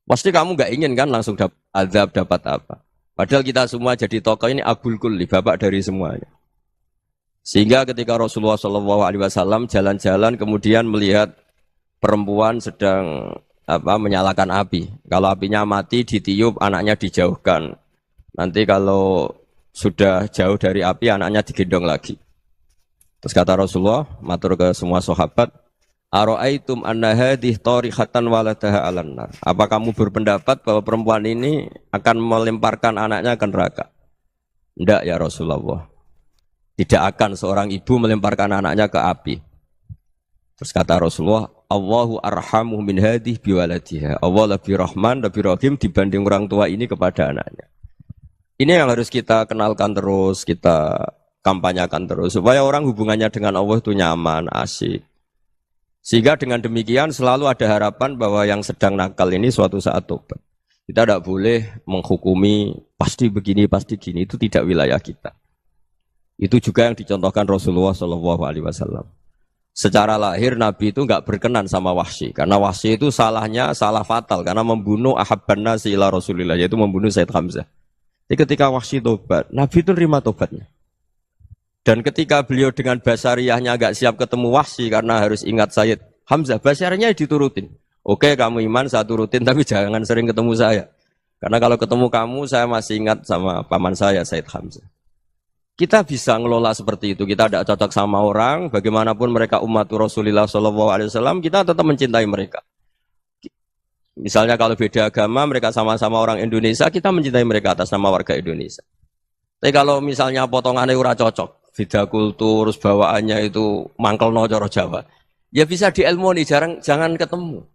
Pasti kamu nggak ingin kan langsung dapat azab, dapat apa. Padahal kita semua jadi tokoh ini abul kulli, bapak dari semuanya. Sehingga ketika Rasulullah SAW jalan-jalan kemudian melihat perempuan sedang menyalakan api. Kalau apinya mati ditiup, anaknya dijauhkan. Nanti kalau sudah jauh dari api, anaknya digendong lagi. Terus kata Rasulullah, matur ke semua sahabat, Aro'aitum anna hadih tarihatan waladaha alan nar. Apa kamu berpendapat bahwa perempuan ini akan melemparkan anaknya ke neraka? Ndak ya Rasulullah. Tidak akan seorang ibu melemparkan anaknya ke api. Terus kata Rasulullah, Allahu arhamu min hadih biwaladiha. Allah lebih rahman, lebih rahim dibanding orang tua ini kepada anaknya. Ini yang harus kita kenalkan terus, kita kampanyakan terus. Supaya orang hubungannya dengan Allah itu nyaman, asik. Sehingga dengan demikian selalu ada harapan bahwa yang sedang nakal ini suatu saat tobat. Kita tidak boleh menghukumi pasti begini, pasti gini. Itu tidak wilayah kita. Itu juga yang dicontohkan Rasulullah SAW. Secara lahir Nabi itu nggak berkenan sama Wahsy, karena Wahsy itu salahnya salah fatal karena membunuh ahabban nasi ila Rasulillah, yaitu membunuh Sayyid Hamzah. Jadi ketika Wahsy tobat, Nabi itu nerima tobatnya. Dan ketika beliau dengan basariyahnya nggak siap ketemu Wahsy karena harus ingat Sayyid Hamzah, basariyahnya diturutin. Oke, kamu iman, saya turutin, tapi jangan sering ketemu saya. Karena kalau ketemu kamu, saya masih ingat sama paman saya, Sayyid Hamzah. Kita bisa ngelola seperti itu. Kita tidak cocok sama orang, bagaimanapun mereka umat Rasulullah SAW, kita tetap mencintai mereka. Misalnya kalau beda agama, mereka sama-sama orang Indonesia, kita mencintai mereka atas nama warga Indonesia. Tapi kalau misalnya potongannya ora cocok, beda kultur, bawaannya itu mangkel no coro Jawa, ya bisa diilmoni, jangan ketemu.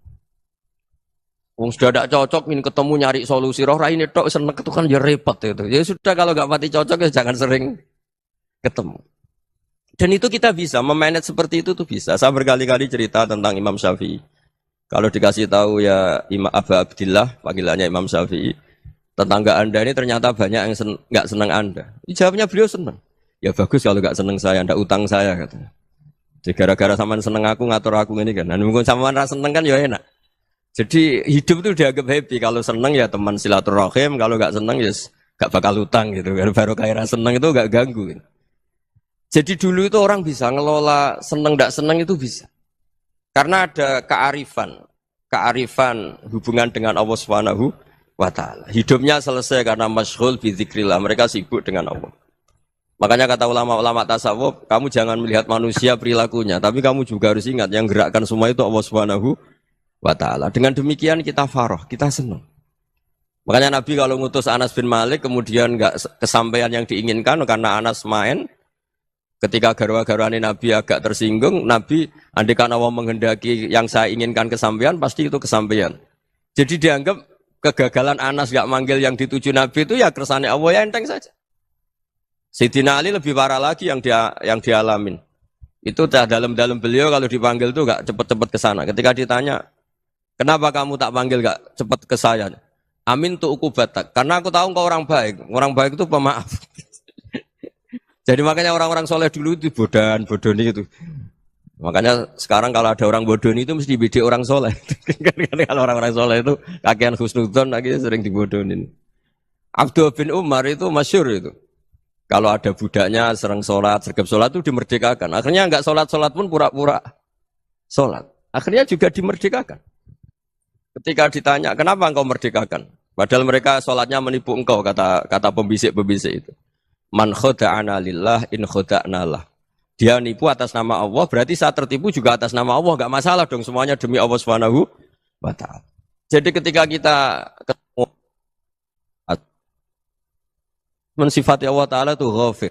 Wong sudah tidak cocok, ingin ketemu nyari solusi. Roh ini tok seneng itu kan ya repot itu. Ya sudah kalau nggak pati cocok ya jangan sering ketemu. Dan itu kita bisa memanage seperti itu tuh bisa. Saya berkali-kali cerita tentang Imam Syafi'i. Kalau dikasih tahu ya Imam Abu Abdillah, panggilannya Imam Syafi'i, tetangga Anda ini ternyata banyak yang nggak senang Anda. Jawabnya beliau senang. Ya bagus kalau nggak senang saya, ndak utang saya katanya. Jadi gara-gara sampean seneng aku ngatur aku ini kan. Dan mungkin sampean rasa seneng kan ya enak. Jadi hidup itu dianggap happy. Kalau seneng ya teman silaturahim, kalau nggak seneng ya nggak bakal utang gitu. Baru kaya seneng itu nggak ganggu. Gitu. Jadi dulu itu orang bisa ngelola seneng nggak seneng itu bisa. Karena ada kearifan hubungan dengan Allah Subhanahu wa Ta'ala. Hidupnya selesai karena masyghul bi dzikrillah. Mereka sibuk dengan Allah. Makanya kata ulama-ulama tasawuf, kamu jangan melihat manusia perilakunya, tapi kamu juga harus ingat yang gerakkan semua itu Allah Subhanahu wa Ta'ala. Dengan demikian kita farah, kita senang. Makanya Nabi kalau ngutus Anas bin Malik kemudian enggak kesampaian yang diinginkan karena Anas main, ketika garwa-garwani Nabi agak tersinggung, Nabi andaikan Allah menghendaki yang saya inginkan kesampaian, pasti itu kesampaian. Jadi dianggap kegagalan Anas enggak manggil yang dituju Nabi itu ya kersane Allah, ya enteng saja. Sayyidina Ali lebih parah lagi yang dialamin. Itu dalam beliau kalau dipanggil itu enggak cepet-cepet ke sana. Ketika ditanya, kenapa kamu tak panggil gak cepat ke saya? Amin tu ukubatak. Karena aku tahu kau orang baik. Orang baik itu pemaaf. Jadi makanya orang-orang soleh dulu itu bodoh-bodohni itu. Makanya sekarang kalau ada orang bodohni itu mesti dibidik orang soleh. Kalau orang-orang soleh itu kakean husnudzon akhirnya sering dibodohin. Abdul bin Umar itu masyhur itu. Kalau ada budaknya sering sholat, sergap sholat itu dimerdekakan. Akhirnya enggak sholat pun pura-pura sholat. Akhirnya juga dimerdekakan. Ketika ditanya, kenapa engkau merdekakan? Padahal mereka sholatnya menipu engkau, kata pembisik-pembisik itu. Man khoda'ana lillah in khoda'na lah. Dia nipu atas nama Allah, berarti saat tertipu juga atas nama Allah. Enggak masalah dong, semuanya demi Allah Subhanahu wa Ta'ala. Jadi ketika kita ketemu mensifati Allah Ta'ala itu ghafir.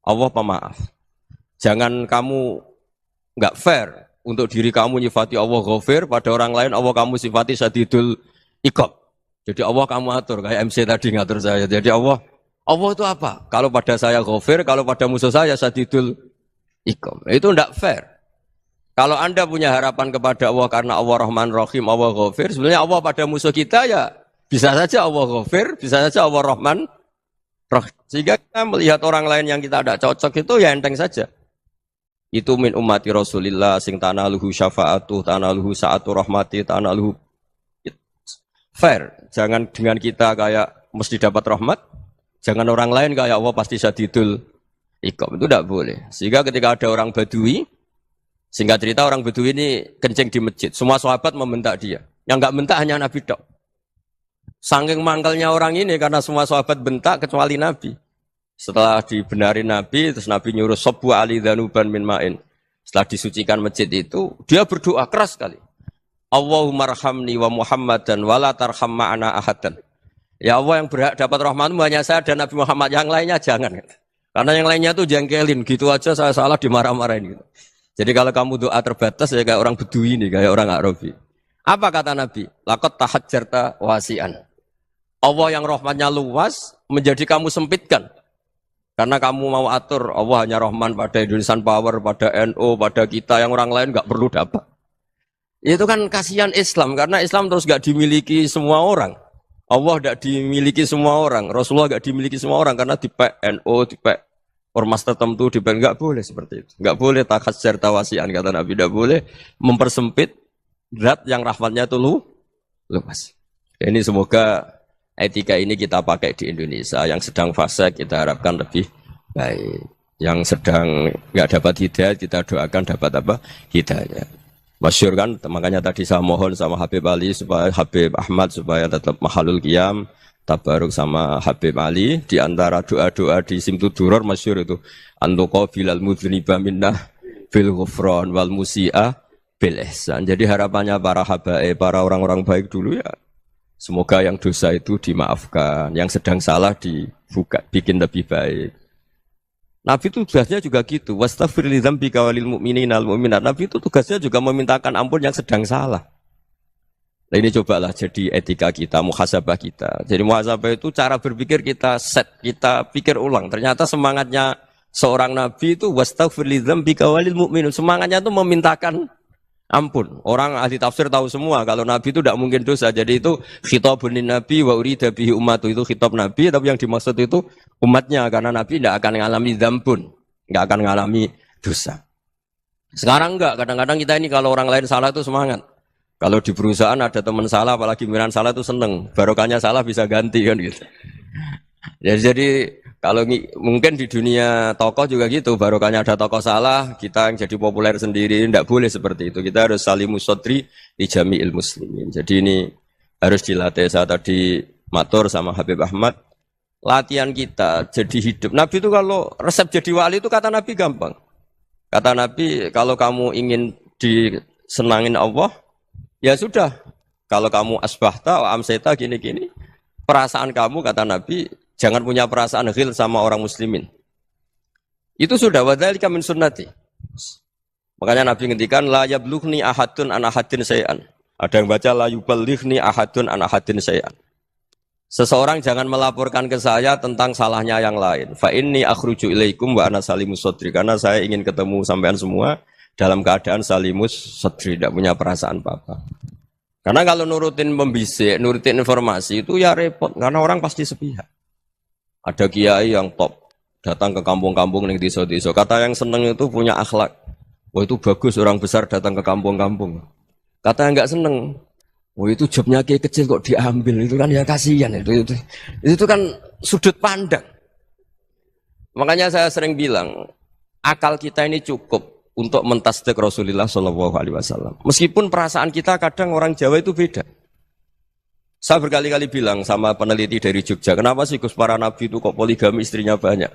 Allah pemaaf. Jangan kamu enggak fair. Untuk diri kamu nyifati Allah ghafir, pada orang lain Allah kamu sifati syadidul iqab. Jadi Allah kamu atur, kayak MC tadi ngatur saya. Jadi Allah itu apa? Kalau pada saya ghafir, kalau pada musuh saya syadidul iqab. Itu tidak fair. Kalau Anda punya harapan kepada Allah karena Allah Rahman Rahim, Allah ghafir, sebenarnya Allah pada musuh kita ya bisa saja Allah ghafir, bisa saja Allah Rahman Rahim. Sehingga kita melihat orang lain yang kita tidak cocok itu ya enteng saja. Itu min ummati Rasulillah sing tanaluhu syafa'atu, tanaluhu sa'atu rahmati, tanaluhu fair. Jangan dengan kita kayak mesti dapat rahmat, jangan orang lain kayak Allah pasti syadidul iqab. Itu tidak boleh. Sehingga ketika ada orang Badui, singkat cerita orang Badui ini kencing di masjid, semua sahabat membentak dia. Yang enggak bentak hanya Nabi tok. Saking mangkalnya orang ini karena semua sahabat bentak kecuali Nabi. Setelah dibenari Nabi, terus Nabi nyuruh Sobbu Ali Dhanuban min ma'in. Setelah disucikan masjid itu, dia berdoa keras sekali. Allahumma arhamni wa Muhammadan wa la tarham ma'ana ahadan. Ya Allah yang berhak dapat rahmatmu hanya saya dan Nabi Muhammad, yang lainnya jangan. Karena yang lainnya tuh jengkelin, gitu aja saya salah dimarah-marahin gitu. Jadi kalau kamu doa terbatas ya kayak orang Bedui ini, kayak orang Arabi. Apa kata Nabi? Laqad tahajjarta wasi'an. Allah yang rahmatnya luas menjadi kamu sempitkan. Karena kamu mau atur Allah hanya rahman pada Indonesian Power, pada NU, pada kita, yang orang lain nggak perlu dapat. Itu kan kasihan Islam, karena Islam terus nggak dimiliki semua orang. Allah tidak dimiliki semua orang, Rasulullah tidak dimiliki semua orang karena dipek NU, dipek ormas tertentu, dipek nggak boleh seperti itu, nggak boleh takhasyar tawasian kata Nabi, tidak boleh mempersempit zat yang rahmatnya itu luas. Ini semoga etika ini kita pakai di Indonesia. Yang sedang fase kita harapkan lebih baik, yang sedang nggak dapat hidayah kita doakan dapat apa hidayah. Masyhur kan, makanya tadi saya mohon sama Habib Ali supaya Habib Ahmad supaya tetap mahalul qiyam tabaruk sama Habib Ali. Di antara doa-doa di Simtud Duror masyhur itu antuqa bilal mudhniba minnah bil ghufran wal musi'a bil ihsan. Jadi harapannya para habaib, para orang-orang baik dulu ya, semoga yang dosa itu dimaafkan, yang sedang salah dibuka, bikin lebih baik. Nabi itu tugasnya juga gitu. Wastaghfir li dzambika walil mu'minina wal mu'minat. Nabi itu tugasnya juga memintakan ampun yang sedang salah. Nah ini cobalah jadi etika kita, muhasabah kita. Jadi muhasabah itu cara berpikir kita set, kita pikir ulang. Ternyata semangatnya seorang nabi itu wastaghfir li dzambika walil mu'minun. Semangatnya itu memintakan ampun. Orang ahli tafsir tahu semua kalau nabi itu tidak mungkin dosa. Jadi itu khitabun lin nabi wa urida bihi ummatu, itu khitab nabi, tapi yang dimaksud itu umatnya, karena nabi tidak akan mengalami dzambun, tidak akan mengalami dosa. Sekarang enggak, kadang-kadang kita ini kalau orang lain salah itu semangat. Kalau di perusahaan ada teman salah, apalagi pimpinan salah itu seneng. Barokahnya salah bisa ganti kan gitu. Jadi kalau mungkin di dunia tokoh juga gitu, barokahnya ada tokoh salah, kita yang jadi populer sendiri, tidak boleh seperti itu. Kita harus salimus sodri di jami'il muslimin. Jadi ini harus dilatih. Saya tadi matur sama Habib Ahmad, latihan kita jadi hidup. Nabi itu kalau resep jadi wali itu kata Nabi gampang. Kata Nabi, kalau kamu ingin disenangin Allah, ya sudah. Kalau kamu asbahta, amseta, gini-gini, perasaan kamu kata Nabi, jangan punya perasaan ghil sama orang muslimin. Itu sudah wadzalika min sunnati. Makanya Nabi ngendikan la yablughni ahadun an ahadin syai'an. Ada yang baca la yuballighni ahadun an ahadin syai'an. Seseorang jangan melaporkan ke saya tentang salahnya yang lain. Fa inni akhruju ilaikum wa ana salimus sadri. Karena saya ingin ketemu sampean semua dalam keadaan salimus sadri, tidak punya perasaan apa-apa. Karena kalau nurutin pembisik, nurutin informasi itu ya repot, karena orang pasti sepihak. Ada kiai yang top, datang ke kampung-kampung ning desa-desa. Kata yang seneng itu punya akhlak. Wah itu bagus orang besar datang ke kampung-kampung. Kata yang enggak seneng, wah itu jobnya kiai kecil kok diambil, itu kan ya kasihan itu kan sudut pandang. Makanya saya sering bilang, akal kita ini cukup untuk mentasdik Rasulullah SAW. Meskipun perasaan kita kadang orang Jawa itu beda. Saya berkali-kali bilang sama peneliti dari Jogja, kenapa sih Gus para nabi itu kok poligami istrinya banyak?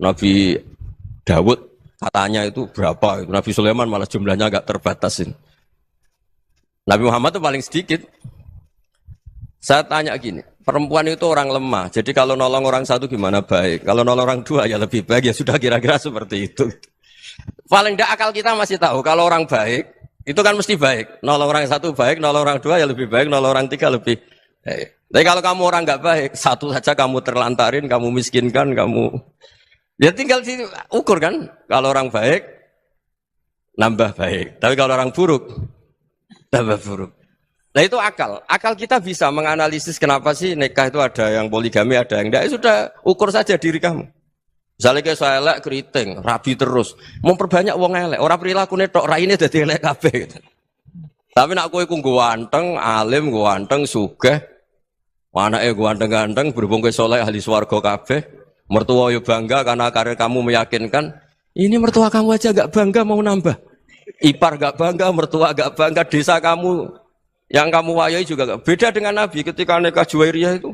Nabi Dawud katanya itu berapa? Nabi Sulaiman malah jumlahnya agak terbatasin. Nabi Muhammad itu paling sedikit. Saya tanya gini, perempuan itu orang lemah, jadi kalau nolong orang satu gimana baik? Kalau nolong orang dua ya lebih baik, ya sudah kira-kira seperti itu. Paling tidak akal kita masih tahu, kalau orang baik, itu kan mesti baik. Nolong orang satu baik, nolong orang dua ya lebih baik, nolong orang tiga lebih baik. Tapi kalau kamu orang nggak baik, satu saja kamu terlantarin, kamu miskinkan, kamu ya tinggal ukur kan. Kalau orang baik, nambah baik. Tapi kalau orang buruk, tambah buruk. Nah itu akal. Akal kita bisa menganalisis kenapa sih nikah itu ada yang poligami, ada yang enggak. Ya sudah, ukur saja diri kamu. Misalnya kayak saya elek keriting, rabi terus, memperbanyak wong elek, orang perilaku netok, raine dadi elek kabeh gitu. Tapi nak kowe ku ganteng, alim, ganteng, sugih, anake ganteng-ganteng, berhubung kowe saleh ahli swarga kabeh, mertua yo bangga karena karir kamu meyakinkan, ini mertua kamu aja enggak bangga mau nambah. Ipar enggak bangga, mertua enggak bangga, desa kamu yang kamu wayai juga enggak. Beda dengan Nabi ketika nikah Juwairiyah itu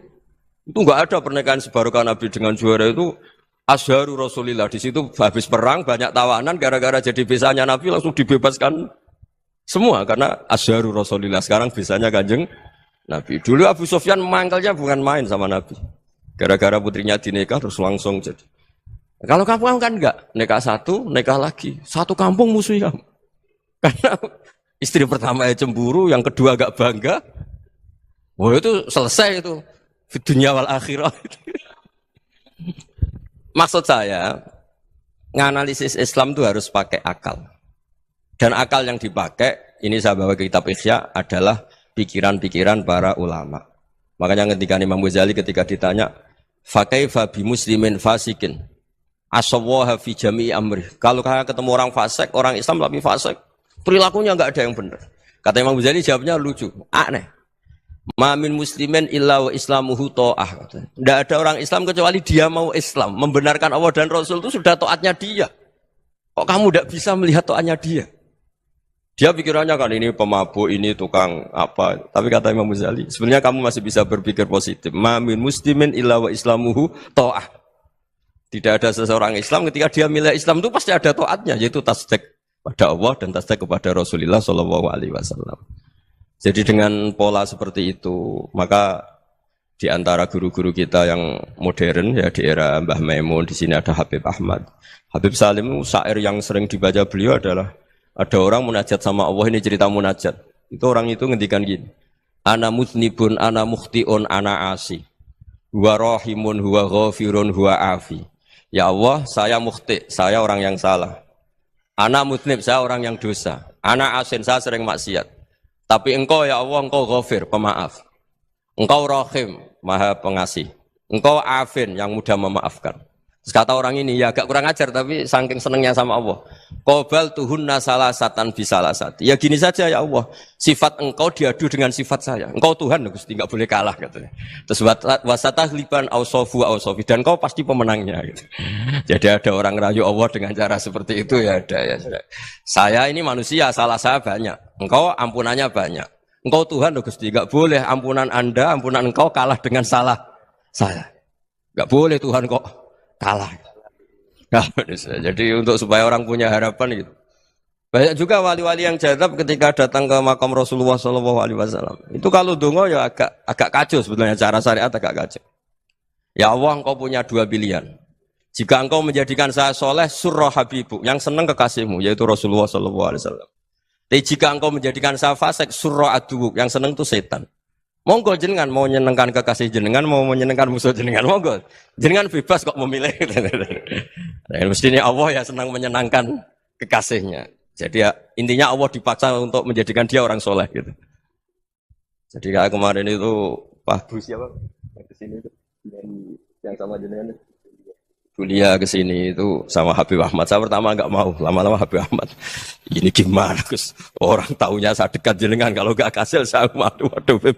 enggak ada pernikahan sebarokah Nabi dengan Juwairiyah itu. Azharu Rasulillah, di situ habis perang banyak tawanan, gara-gara jadi bisanya Nabi langsung dibebaskan semua karena Azharu Rasulillah. Sekarang bisanya Kanjeng Nabi. Dulu Abu Sufyan mangkalnya bukan main sama Nabi. Gara-gara putrinya dinikah terus langsung jadi. Kalau kamu kan enggak, nikah satu, nikah lagi. Satu kampung musuh kamu. Karena istri pertama ya cemburu, yang kedua agak bangga. Wah itu selesai itu. Di dunia wal akhirah. Maksud saya, nganalisis Islam itu harus pakai akal. Dan akal yang dipakai, ini saya bawa ke kitab Ihya, adalah pikiran-pikiran para ulama. Makanya ketika Imam Ghazali ketika ditanya, fakaifa bi muslimin fasikin asawaha fi jami'i amri. Kalau ketemu orang fasik, orang Islam tapi fasik, perilakunya enggak ada yang benar. Kata Imam Ghazali jawabnya lucu, aneh. Ma min muslimin illa wa islamuhu ta'ah. Tidak ada orang Islam kecuali dia mau Islam, membenarkan Allah dan Rasul itu sudah taatnya dia. Kok kamu tidak bisa melihat taatnya dia? Dia pikirannya kan ini pemabuk, ini tukang apa. Tapi kata Imam Ghazali, sebenarnya kamu masih bisa berpikir positif. Ma min muslimin illa wa islamuhu ta'ah. Tidak ada seseorang Islam ketika dia milih Islam itu pasti ada taatnya, yaitu tasdik pada Allah dan tasdik kepada Rasulullah sallallahu alaihi wasallam. Jadi dengan pola seperti itu, maka di antara guru-guru kita yang modern ya di era Mbah Maimun, di sini ada Habib Ahmad. Habib Salim syair yang sering dibaca beliau adalah ada orang munajat sama Allah, ini cerita munajat. Itu orang itu ngendikan gini. Ana mutnibun, ana mukhtiun, ana asi. Huwa rahimun, huwa ghafirun, huwa afi. Ya Allah, saya mukhti, saya orang yang salah. Ana mutnib, saya orang yang dosa. Ana asin, saya sering maksiat. Tapi engkau ya Allah, engkau ghafir, pemaaf. Engkau rahim, maha pengasih. Engkau afin, yang mudah memaafkan. Terus kata orang ini, ya agak kurang ajar, tapi saking senengnya sama Allah. Qobal tuhunna salasatan bisalasati. Ya gini saja ya Allah, sifat engkau diadu dengan sifat saya. Engkau Tuhan, Gusti, enggak boleh kalah katanya. Terus wasatahliban ausofu ausofi, dan engkau pasti pemenangnya. Gitu. Jadi ada orang rayu Allah dengan cara seperti itu ya ada ya. Saya ini manusia, salah saya banyak. Engkau ampunannya banyak. Engkau Tuhan, Gusti, enggak boleh ampunan Anda, ampunan engkau kalah dengan salah saya. Enggak boleh Tuhan kok kalah. Nah, jadi untuk supaya orang punya harapan gitu. Banyak juga wali-wali yang jadab ketika datang ke makam Rasulullah SAW. Itu kalau dongo ya agak kacau sebetulnya, cara syariat agak kacau. Ya Allah, engkau punya dua pilihan. Jika engkau menjadikan saya soleh, surah habibu, yang senang kekasihmu, yaitu Rasulullah SAW. Tapi jika engkau menjadikan saya fasik, surah aduwuk, yang senang itu setan. Monggo jenengan mau menyenangkan kekasih jenengan, mau menyenangkan musuh jenengan, monggo. Jenengan bebas kok memilih. Nah, mestinya Allah ya senang menyenangkan kekasihnya. Jadi ya intinya Allah dipaksa untuk menjadikan dia orang soleh gitu. Jadi kayak kemarin itu Pak Bu siapa? Yang kesini itu yang sama jenengan itu. Kuliah ke sini itu sama Habib Ahmad. Saya pertama enggak mau, lama-lama Habib Ahmad. Ini gimana, Gus? Orang taunya saya dekat jenengan, kalau enggak kasil saya waduh Habib.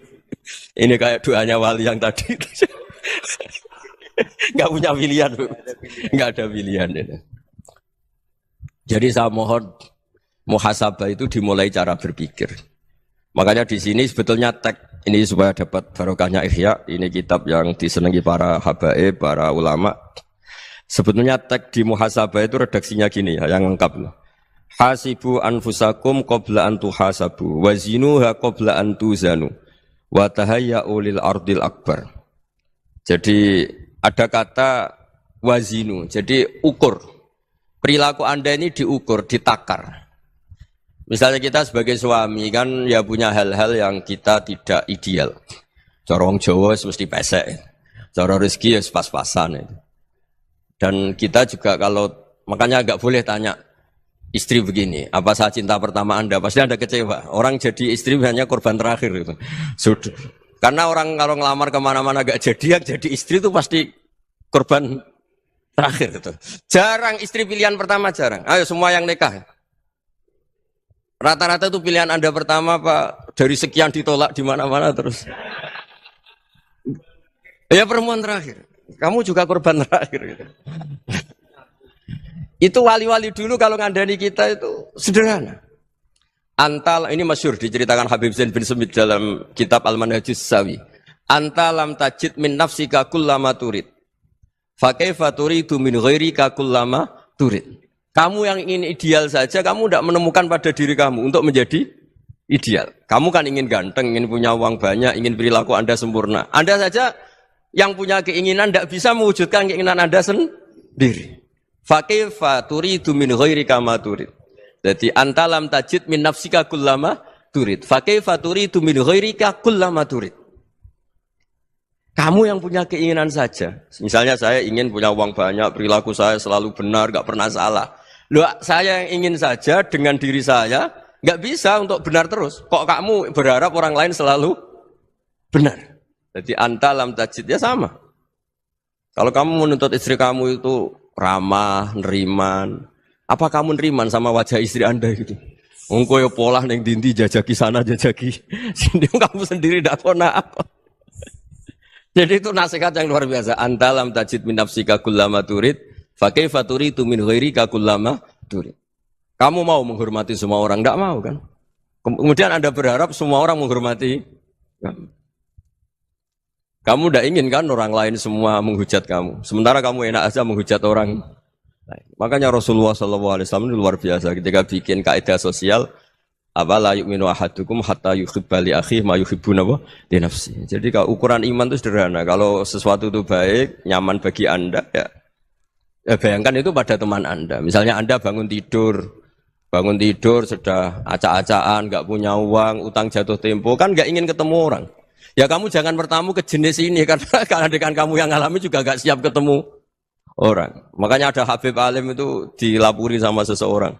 Ini kayak doanya wali yang tadi. Enggak punya pilihan, enggak ada pilihan ini. Jadi saya mohon muhasabah itu dimulai cara berpikir. Makanya di sini sebetulnya teks ini supaya dapat barokahnya Ihya, ini kitab yang disenangi para habaib, para ulama. Sebetulnya teks di muhasabah itu redaksinya gini ya, yang lengkap. Hasibu anfusakum qabla an tuhasabu wa zinuha qabla an tuzanu wa tahayya'u lil ardil akbar. Jadi ada kata wazinu, jadi ukur. Perilaku Anda ini diukur, ditakar. Misalnya kita sebagai suami kan ya punya hal-hal yang kita tidak ideal. Cara wong Jawa mesti pesek. Cara rezeki ya pas-pasan. Dan kita juga kalau makanya enggak boleh tanya istri begini, apa saya cinta pertama Anda? Pasti Anda kecewa. Orang jadi istri hanya korban terakhir itu. Sudah. Karena orang kalau ngelamar kemana-mana gak jadi, yang jadi istri itu pasti korban terakhir itu. Jarang istri pilihan pertama, jarang. Ayo semua yang nikah. Rata-rata itu pilihan Anda pertama Pak, dari sekian ditolak di mana-mana terus. Ya perempuan terakhir. Kamu juga korban terakhir gitu. Itu wali-wali dulu kalau ngandani kita itu sederhana. Antal ini masyhur diceritakan Habib Zain bin Semit dalam kitab Al-Manhajus Sawi. Antalam tajid min nafsika kullama turid. Fa kaifa turidu min ghairika kullama turid. Kamu yang ingin ideal saja kamu tidak menemukan pada diri kamu untuk menjadi ideal. Kamu kan ingin ganteng, ingin punya uang banyak, ingin perilaku Anda sempurna. Anda saja yang punya keinginan tidak bisa mewujudkan keinginan Anda sendiri. Fakaifa turidu min ghairika ma turid. Jadi anta lam tajid min nafsika kullama turid. Fakaifa turidu min ghairika kullama turid. Kamu yang punya keinginan saja. Misalnya saya ingin punya uang banyak, perilaku saya selalu benar, gak pernah salah. Loh, saya yang ingin saja dengan diri saya, gak bisa untuk benar terus. Kok kamu berharap orang lain selalu benar? Jadi anta lam tajid, ya sama. Kalau kamu menuntut istri kamu itu ramah, neriman, apa kamu neriman sama wajah istri Anda gitu? Engko yo polah ning dindi jajaki sana jajaki sini, kamu sendiri ndak kona apa. Jadi itu nasihat yang luar biasa. Anta lam tajid min nafsika kullama turid, fa kaifa turidu min ghairika kullama turid. Kamu mau menghormati semua orang, enggak mau kan? Kemudian Anda berharap semua orang menghormati kamu. Kamu enggak ingin kan orang lain semua menghujat kamu. Sementara kamu enak aja menghujat orang lain. Makanya Rasulullah SAW itu luar biasa ketika bikin kaidah sosial. Apa la yu'minu ahadukum hatta yuhibba li akhihi ma yuhibbu li nafsi. Jadi kalau ukuran iman itu sederhana. Kalau sesuatu itu baik, nyaman bagi Anda ya bayangkan itu pada teman Anda. Misalnya Anda bangun tidur sudah acak-acakan, enggak punya uang, utang jatuh tempo, kan enggak ingin ketemu orang. Ya kamu jangan bertamu ke jenis ini karena dengan kamu yang alami juga enggak siap ketemu orang. Makanya ada Habib Alim itu dilapuri sama seseorang.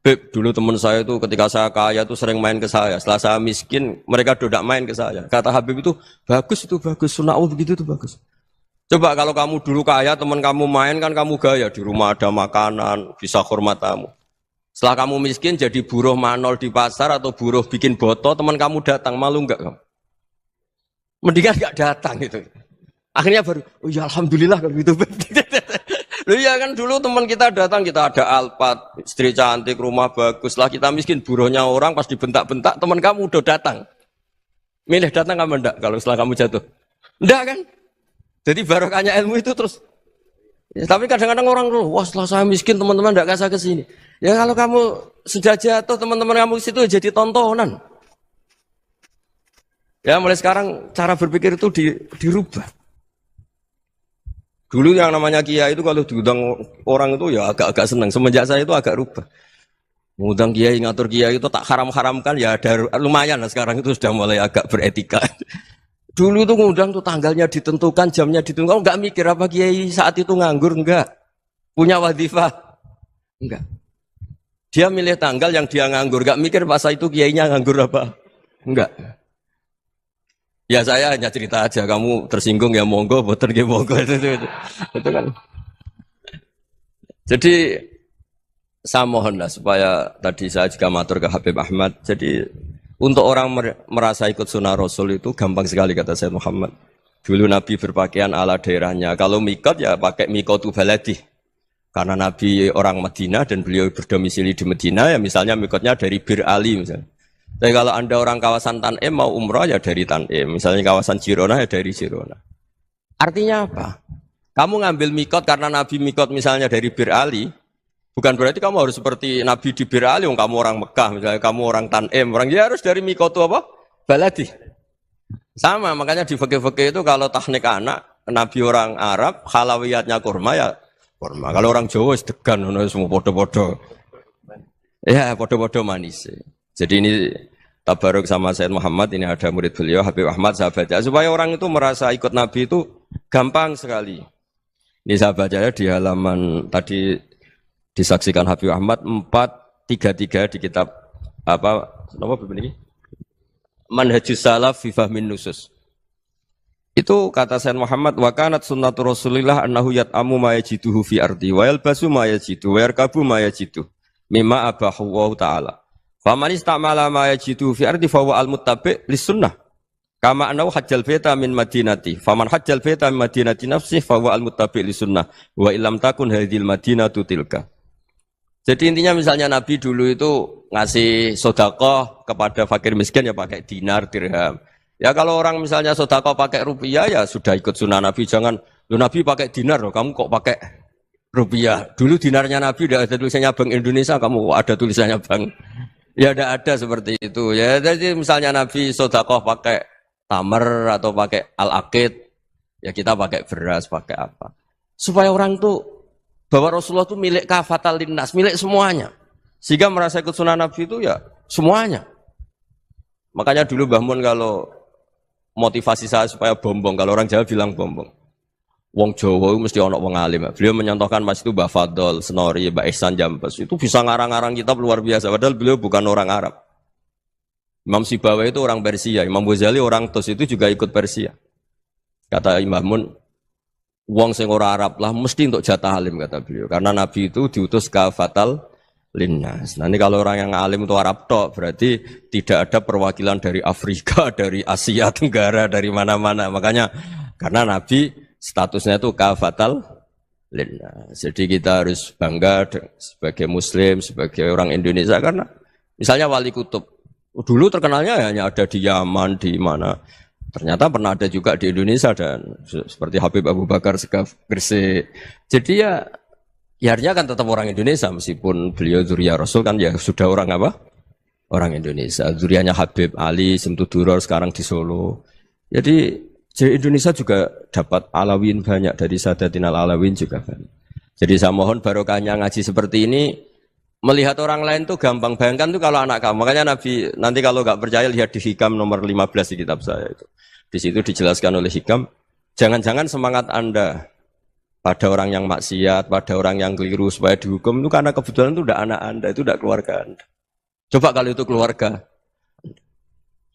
Beb, dulu teman saya itu ketika saya kaya itu sering main ke saya. Setelah saya miskin, mereka tidak main ke saya. Kata Habib itu bagus, sunau begitu itu bagus. Coba kalau kamu dulu kaya, teman kamu main kan kamu gaya. Di rumah ada makanan, bisa hormat tamu. Setelah kamu miskin jadi buruh manol di pasar atau buruh bikin boto, teman kamu datang, malu enggak kamu? Mendingan enggak datang gitu. Akhirnya baru, oh ya alhamdulillah kalau gitu. Loh ya kan dulu teman kita datang, kita ada Alphard, istri cantik, rumah bagus. Lah kita miskin, buruhnya orang pas dibentak-bentak, teman kamu udah datang. Milih datang kamu enggak kalau setelah kamu jatuh? Enggak kan? Jadi barokahnya ilmu itu terus. Ya, tapi kadang-kadang orang tuh, wah setelah saya miskin teman-teman enggak kasih ke sini. Ya kalau kamu sudah jatuh, teman-teman kamu situ jadi tontonan. Ya mulai sekarang cara berpikir itu dirubah. Dulu yang namanya kiai itu kalau diundang orang itu ya agak-agak senang. Semenjak saya itu agak rubah. Mengundang kiai, ngatur kiai itu tak haram-haramkan ya ada lumayan lah sekarang itu sudah mulai agak beretika. Dulu itu ngundang tuh tanggalnya ditentukan, jamnya ditentukan. Enggak mikir apa kiai saat itu nganggur, enggak. Punya wadifah, enggak. Dia milih tanggal yang dia nganggur, enggak mikir masa itu kiainya nganggur apa. Enggak. Ya saya hanya cerita aja, kamu tersinggung ya monggo, boten ya monggo itu kan. Jadi saya mohonlah supaya tadi saya juga matur ke Habib Ahmad. Jadi untuk orang merasa ikut sunnah Rasul itu gampang sekali kata Sayyid Muhammad. Dulu Nabi berpakaian ala daerahnya. Kalau mikot ya pakai mikotu baladi. Karena Nabi orang Madinah dan beliau berdomisili di Madinah ya misalnya mikotnya dari Bir Ali misalnya. Tapi kalau Anda orang kawasan Tanim mau umrah ya dari Tanim. Misalnya kawasan Jirona ya dari Jirona. Artinya apa? Kamu ngambil mikot karena Nabi mikot misalnya dari Bir Ali. Bukan berarti kamu harus seperti Nabi di Bir Ali. Kamu orang Mekah misalnya, kamu orang Tanim. Orang dia harus dari mikot itu apa? Baladi. Sama, makanya di fikih-fikih itu kalau tahnik anak, Nabi orang Arab, halawiyatnya kurma ya kurma. Kalau orang Jawa sedegan, semua podo-podo. Ya podo-podo manis. Jadi ini tabaruk sama Sayyid Muhammad, ini ada murid beliau, Habib Ahmad, saya baca. Supaya orang itu merasa ikut Nabi itu gampang sekali. Ini saya baca di halaman, tadi disaksikan Habib Ahmad, 433 di kitab, apa begini? Manhajus Salaf fi Fahmin Nusus. Itu kata Sayyid Muhammad, wa kanat sunnatu Rasulillah annahu yat'amu ma yajiduhu fi ardi, wa yalbasu ma yajidu, wa yarkabu ma yajidu, mimma abahu wa ta'ala. Faman istamala ma yajidu fi ardi fa huwa al-muttabi' lis-sunnah. Kama annahu hajjal baita min madinati. Faman hajjal baita min madinati nafsi fa huwa al-muttabi' lis-sunnah. Wa illam takun hadhil madinatu tilka. Jadi intinya misalnya Nabi dulu itu ngasih sedekah kepada fakir miskin ya pakai dinar, dirham. Ya kalau orang misalnya sedekah pakai rupiah ya sudah ikut sunnah Nabi. Jangan, lu Nabi pakai dinar loh, kamu kok pakai rupiah. Dulu dinarnya Nabi udah ada tulisannya Bank Indonesia, kamu ada tulisannya Bank Ya tidak ada seperti itu. Ya jadi misalnya Nabi sodakoh pakai tamar atau pakai al-akid, ya kita pakai beras, pakai apa. Supaya orang tuh bahwa Rasulullah itu milik kafatal linnas, milik semuanya. Sehingga merasa ikut sunnah Nabi itu ya semuanya. Makanya dulu Mbah Mun kalau motivasi saya supaya bombong, kalau orang Jawa bilang bombong. Wong Jawa mesti ono wong alim. Beliau menyontohkan Mas itu Mbah Fadol, Senori, Mbah Ihsan Jambes. Itu bisa ngarang-ngarang kitab luar biasa. Padahal beliau bukan orang Arab. Imam Sibawai itu orang Persia. Imam Ghazali orang Tos itu juga ikut Persia. Kata Imam Mun, wong sing ora Arab lah mesti untuk jatah alim kata beliau. Karena Nabi itu diutus kafatal linnas. Nah ini kalau orang yang alim itu Arab tok, berarti tidak ada perwakilan dari Afrika, dari Asia Tenggara, dari mana-mana. Makanya karena Nabi statusnya itu kafatal linnas. Jadi kita harus bangga sebagai Muslim, sebagai orang Indonesia karena misalnya Wali Kutub dulu terkenalnya hanya ada di Yaman, di mana. Ternyata pernah ada juga di Indonesia dan seperti Habib Abu Bakar Segaf Gresik. Jadi ya artinya kan tetap orang Indonesia meskipun beliau zuriyah Rasul kan ya sudah orang apa? Orang Indonesia. Zuriyahnya Habib Ali Simtuduror sekarang di Solo. Jadi Indonesia juga dapat alawin banyak dari Sadatin al-Alawin juga banyak. Jadi saya mohon barokahnya ngaji seperti ini melihat orang lain tuh gampang. Bayangkan tuh kalau anak kamu. Makanya Nabi nanti kalau nggak percaya lihat di Hikam nomor 15 di kitab saya itu. Di situ dijelaskan oleh Hikam, jangan-jangan semangat Anda pada orang yang maksiat, pada orang yang keliru supaya dihukum itu karena kebetulan itu udah anak Anda, itu udah keluarga Anda. Coba kalau itu keluarga.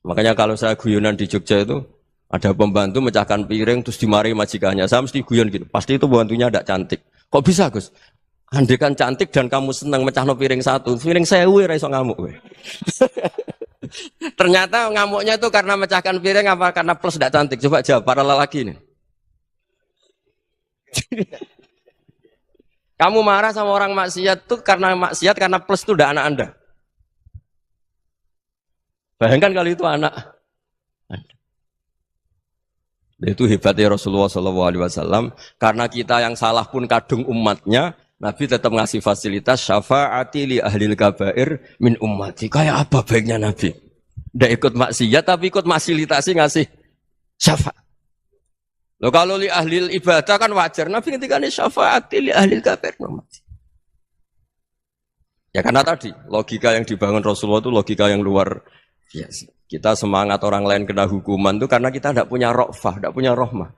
Makanya kalau saya guyonan di Jogja itu ada pembantu mecahkan piring terus dimarahi majikannya. Saya mesti guyon gitu. Pasti itu pembantunya tidak cantik. Kok bisa, Gus? Andai kan cantik dan kamu senang mecahno piring satu, piring 1000 ora iso ngamuk kowe. Ternyata ngamuknya itu karena mecahkan piring apa karena plus tidak cantik? Coba jawab para lelaki ini. Kamu marah sama orang maksiat itu karena maksiat karena plus itu udah anak Anda. Bayangkan kalau itu anak Anda. Itu hebatnya Rasulullah SAW karena kita yang salah pun kadung umatnya, Nabi tetap ngasih fasilitas syafaati li ahlil kabair min ummati. Kayak apa baiknya Nabi? Tidak ikut maksiat tapi ikut fasilitasi ngasih syafaat. Loh kalau li ahlil ibadah kan wajar. Nabi ketika ini syafaati li ahlil kabair min ummati. Ya karena tadi logika yang dibangun Rasulullah itu logika yang luar biasa. Kita semangat orang lain kena hukuman itu karena kita tidak punya ra'fah, tidak punya rahmah.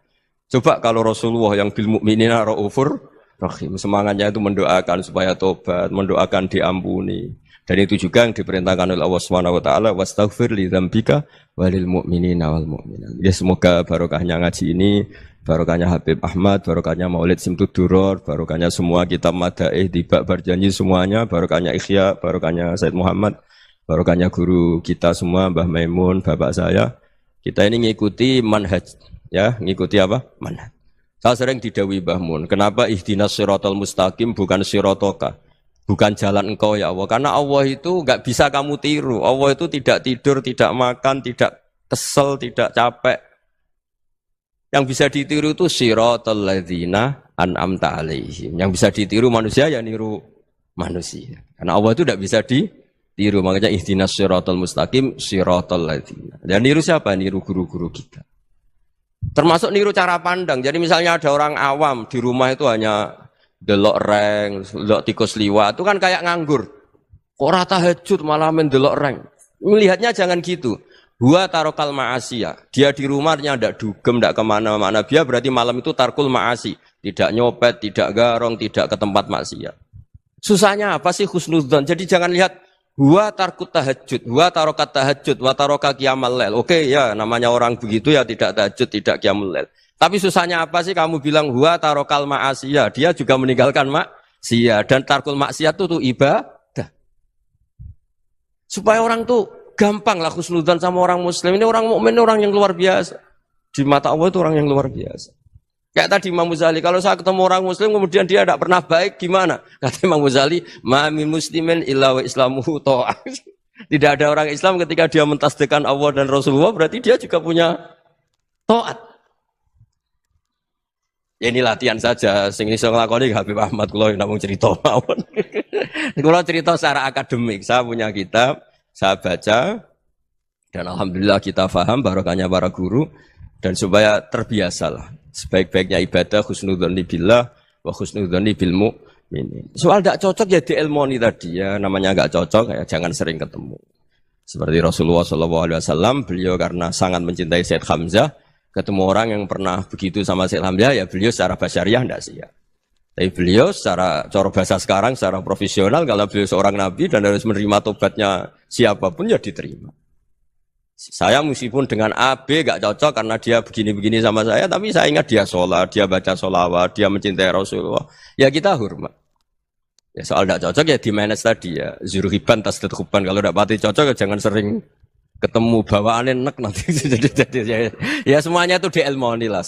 Coba kalau Rasulullah yang bil mukminina raufur rahim, semangatnya itu mendoakan supaya tobat, mendoakan diampuni. Dan itu juga yang diperintahkan oleh Allah Subhanahu wa taala, wastaghfir li dzambika walil mu'minina wal mu'minat. Ya semoga barokahnya ngaji ini, barokahnya Habib Ahmad, barokahnya Maulid Simtuduror, barokahnya semua kitab Madaih, Tiba Berjanji semuanya, barokahnya Ikhya, barokahnya Said Muhammad, barokahnya guru kita semua, Mbah Maimun, bapak saya. Kita ini ngikuti manhaj, ya, ngikuti apa? Manhaj. Saya sering didhawuhi Mbah Mun, kenapa ihdinas siratal mustaqim bukan siratoka? Bukan jalan engkau ya Allah. Karena Allah itu enggak bisa kamu tiru. Allah itu tidak tidur, tidak makan, tidak kesel, tidak capek. Yang bisa ditiru itu siratal ladzina an'amta alaihim. Yang bisa ditiru manusia ya niru manusia. Karena Allah itu tidak bisa ditiru. Makanya ihdinas siratal mustaqim siratal ladzina. Dan niru siapa? Niru guru-guru kita. Termasuk niru cara pandang. Jadi misalnya ada orang awam di rumah itu hanya delok reng, delok tikus liwat, itu kan kayak nganggur. Kok ora tahajud malah mendelok reng. Melihatnya jangan gitu. Huwa tarokal ma'asiyah. Dia di rumahnya ndak dugem, ndak kemana-mana. Dia berarti malam itu tarkul ma'asi. Tidak nyopet, tidak garong, tidak ke tempat maksiat. Susahnya apa sih husnudzon? Jadi jangan lihat huwa tarkut tahajud, huwa tarokat tahajud, wa taroka qiyamal lail. Oke ya, namanya orang begitu ya tidak tahajud, tidak qiyamul lail. Tapi susahnya apa sih kamu bilang huwa tarokal ma'asiyah? Dia juga meninggalkan maksiat dan tarkul maksiat itu ibadah. Supaya orang tuh gampang lah husnudzon sama orang muslim. Ini orang mukmin, orang yang luar biasa. Di mata Allah itu orang yang luar biasa. Kayak tadi Imam Ghazali, kalau saya ketemu orang muslim kemudian dia tidak pernah baik, gimana? Kata Imam Ghazali, ma min muslimin illa wa islamuhu ta'ah. Tidak ada orang Islam ketika dia mentasdihkan Allah dan Rasulullah, berarti dia juga punya taat. Ya ini latihan saja, sing iso nglakoni Habib Ahmad kula namung cerita mawon. Kula cerita secara akademik, saya punya kitab Saya baca dan alhamdulillah kita faham barokahnya para guru dan supaya terbiasalah sebaik-baiknya ibadah husnudzonni billah wa husnudzonni bil mu'minin. Soal tidak cocok ya diilmoni tadi ya, namanya enggak cocok ya jangan sering ketemu. Seperti Rasulullah SAW, beliau karena sangat mencintai Sayyid Hamzah, ketemu orang yang pernah begitu sama Sayyid Hamzah ya beliau secara basyariah tidak siap. Tapi beliau secara cara bahasa sekarang, secara profesional, kalau beliau seorang nabi dan harus menerima tobatnya siapapun ya diterima. Saya meskipun dengan A, B gak cocok karena dia begini-begini sama saya, tapi saya ingat dia sholat, dia baca sholawat, dia mencintai Rasulullah. Ya kita hormat. Ya soal gak cocok ya di manage tadi ya. Zuruhiban tas tetekuban. Kalau gak pati cocok ya jangan sering ketemu bawaannya enak nanti. Ya semuanya itu diilmoni lah.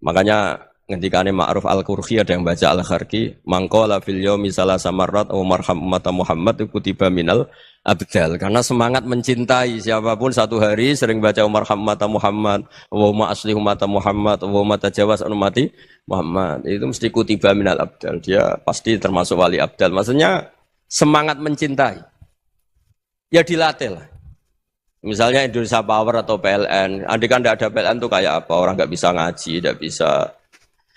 Makanya ngendikane Ma'ruf Al-Qurhi ada yang baca Al-Kharki, mangqala fil yaumi salasa marrat wa marham ummata Muhammad kutiba minal abdal. Karena semangat mencintai siapapun satu hari sering baca marham ummata Muhammad, wa ma asli ummata Muhammad, wa ma tajawaz an ummati Muhammad. Itu mesti kutiba minal abdal. Dia pasti termasuk wali abdal. Maksudnya semangat mencintai. Ya dilatih lah. Misalnya Indonesia Power atau PLN, andai kan tidak ada PLN itu kayak apa? Orang nggak bisa ngaji, tidak bisa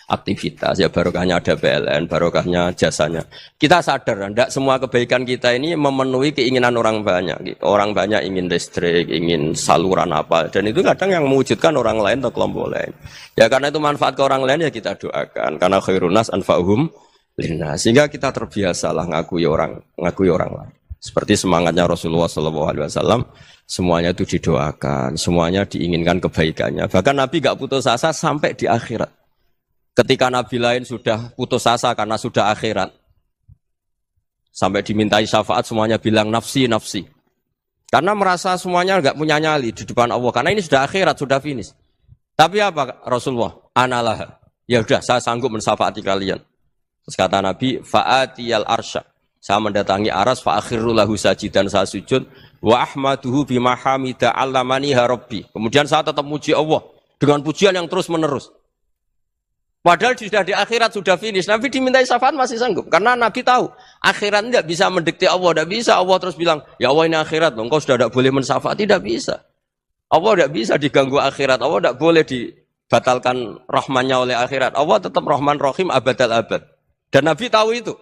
aktivitas, ya barokahnya ada PLN, barokahnya jasanya. Kita sadar, tidak semua kebaikan kita ini memenuhi keinginan orang banyak. Gitu. Orang banyak ingin listrik, ingin saluran apa, dan itu kadang yang mewujudkan orang lain atau kelompok lain. Ya karena itu manfaat ke orang lain ya kita doakan. Karena khairun nas anfa'uhum linnas. Sehingga kita terbiasalah ngakui orang lain. Seperti semangatnya Rasulullah SAW, semuanya itu didoakan, semuanya diinginkan kebaikannya. Bahkan Nabi gak putus asa sampai di akhirat. Ketika Nabi lain sudah putus asa karena sudah akhirat, sampai dimintai syafaat semuanya bilang nafsi, nafsi. Karena merasa semuanya enggak punya nyali di depan Allah. Karena ini sudah akhirat, sudah finish. Tapi apa Rasulullah? Analah. Ya udah, saya sanggup mensyafaati kalian. Terus kata Nabi, fa'atiyal arsya. Saya mendatangi aras, fa'akhiru lahu sajidan, saya sujud. Wa ahmaduhu bimahamida allamaniha rabbi. Kemudian saya tetap muji Allah dengan pujian yang terus menerus. Padahal sudah di akhirat, sudah finish. Nabi dimintai syafaat masih sanggup. Karena Nabi tahu, akhirat tidak bisa mendikte Allah. Tidak bisa Allah terus bilang, ya Allah ini akhirat. Engkau sudah tidak boleh mensyafaat. Tidak bisa. Allah tidak bisa diganggu akhirat. Allah tidak boleh dibatalkan rahmannya oleh akhirat. Allah tetap rahman rahim abadal abad. Dan Nabi tahu itu.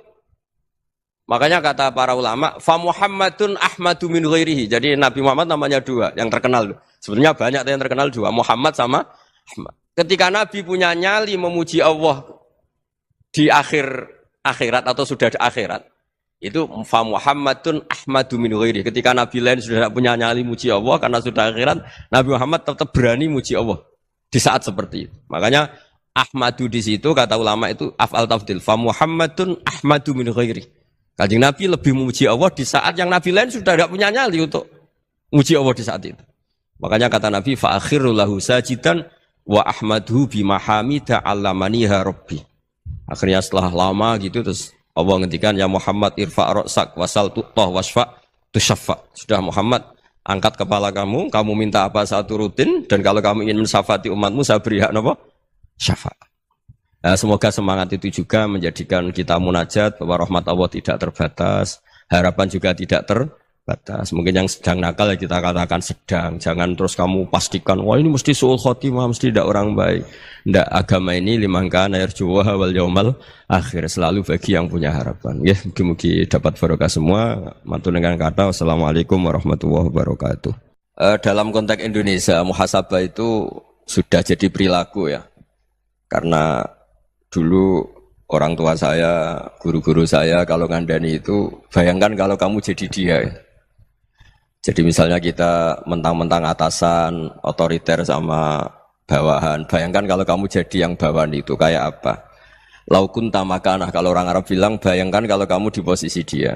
Makanya kata para ulama, fa Muhammadun ahmadu min ghairihi. Jadi Nabi Muhammad namanya dua, yang terkenal. Sebenarnya banyak yang terkenal dua, Muhammad sama Ahmad. Ketika Nabi punya nyali memuji Allah di akhirat atau sudah di akhirat, itu fa Muhammadun ahmadu min ghairihi. Ketika Nabi lain sudah tidak punya nyali muji Allah karena sudah akhirat, Nabi Muhammad tetap berani muji Allah di saat seperti itu. Makanya ahmadu di situ kata ulama itu af'al tafdil, fa Muhammadun ahmadu min ghairihi. Kanjeng Nabi lebih memuji Allah di saat yang Nabi lain sudah tidak punya nyali untuk memuji Allah di saat itu. Makanya kata Nabi fa akhiru lahu sajidan wa ahmadhu bimahamida allamaniha rabbi. Akhirnya setelah lama gitu terus Allah ngendikan ya Muhammad irfa' ra'sak wasal tu'tah wasfa' tusyaffa. Sudah Muhammad angkat kepala kamu minta apa saya turutin dan kalau kamu ingin mensyafaati umatmu saya beri hak apa? Syafaat. Nah, semoga semangat itu juga menjadikan kita munajat bahwa rahmat Allah tidak terbatas, harapan juga tidak terbatas. Mungkin yang sedang nakal ya kita katakan sedang. Jangan terus kamu pastikan, wah ini mesti su'ul khotimah, mesti tidak orang baik. Tidak, agama ini liman kana yarjuwaha wal yaumal akhir, selalu bagi yang punya harapan. Ya, mugi-mugi dapat barokah semua. Mantu dengan kata wassalamualaikum warahmatullahi wabarakatuh. Dalam konteks Indonesia, muhasabah itu sudah jadi perilaku ya. Karena dulu orang tua saya, guru-guru saya kalau ngandani itu, bayangkan kalau kamu jadi dia ya. Jadi misalnya kita mentang-mentang atasan, otoriter sama bawahan. Bayangkan kalau kamu jadi yang bawahan itu kayak apa? Laukun tamakanah, kalau orang Arab bilang, bayangkan kalau kamu di posisi dia.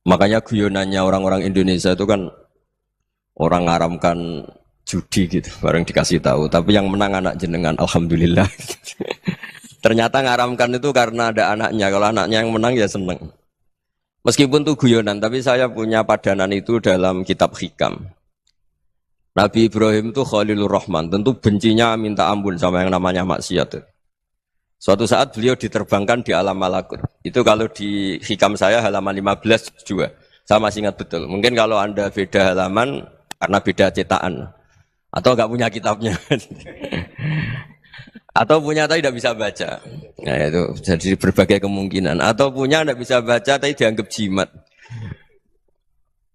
Makanya guyonannya orang-orang Indonesia itu kan orang ngaramkan judi gitu, bareng dikasih tahu. Tapi yang menang anak jenengan, alhamdulillah. Ternyata ngaramkan itu karena ada anaknya. Kalau anaknya yang menang ya seneng. Meskipun itu guyonan, tapi saya punya padanan itu dalam kitab Hikam. Nabi Ibrahim itu Khalilur Rahman, tentu bencinya minta ampun sama yang namanya maksiat. Suatu saat beliau diterbangkan di alam malakut. Itu kalau di Hikam saya halaman 15 juga. Saya masih ingat betul. Mungkin kalau Anda beda halaman karena beda cetakan atau nggak punya kitabnya. Atau punya tapi tidak bisa baca. Nah, itu jadi berbagai kemungkinan. Atau punya tidak bisa baca tapi dianggap jimat.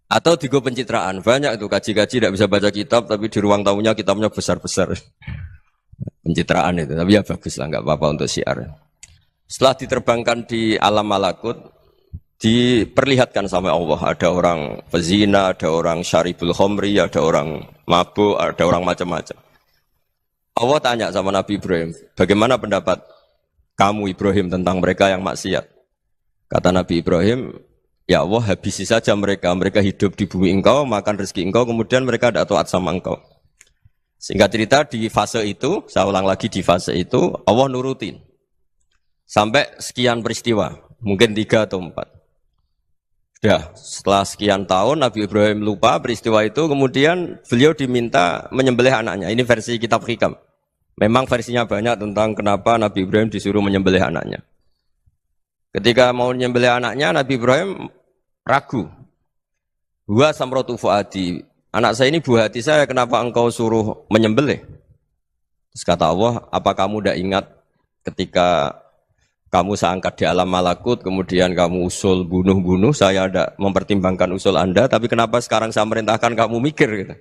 Atau digo pencitraan. Banyak itu kaji-kaji tidak bisa baca kitab tapi di ruang tamunya kitabnya besar-besar. Pencitraan itu. Tapi ya bagus lah, nggak apa-apa untuk syiar. Setelah diterbangkan di alam malakut, diperlihatkan sama Allah, ada orang pezina, ada orang syaribul khomri, ada orang mabuk, ada orang macam-macam. Allah tanya sama Nabi Ibrahim, bagaimana pendapat kamu Ibrahim tentang mereka yang maksiat? Kata Nabi Ibrahim, ya Allah habisi saja mereka, mereka hidup di bumi engkau, makan rezeki engkau, kemudian mereka tidak taat sama engkau. Singkat cerita di fase itu, saya ulang lagi di fase itu, Allah nurutin. Sampai sekian peristiwa, mungkin 3 atau 4. Ya, setelah sekian tahun Nabi Ibrahim lupa peristiwa itu, kemudian beliau diminta menyembelih anaknya. Ini versi kitab Hikam. Memang versinya banyak tentang kenapa Nabi Ibrahim disuruh menyembelih anaknya. Ketika mau menyembelih anaknya, Nabi Ibrahim ragu. Wa samratu fuadi. Anak saya ini buah hati saya, kenapa engkau suruh menyembelih? Terus kata Allah, apa kamu tidak ingat ketika kamu saya angkat di alam malakut, kemudian kamu usul bunuh-bunuh, saya tidak mempertimbangkan usul Anda, tapi kenapa sekarang saya merintahkan kamu mikir gitu?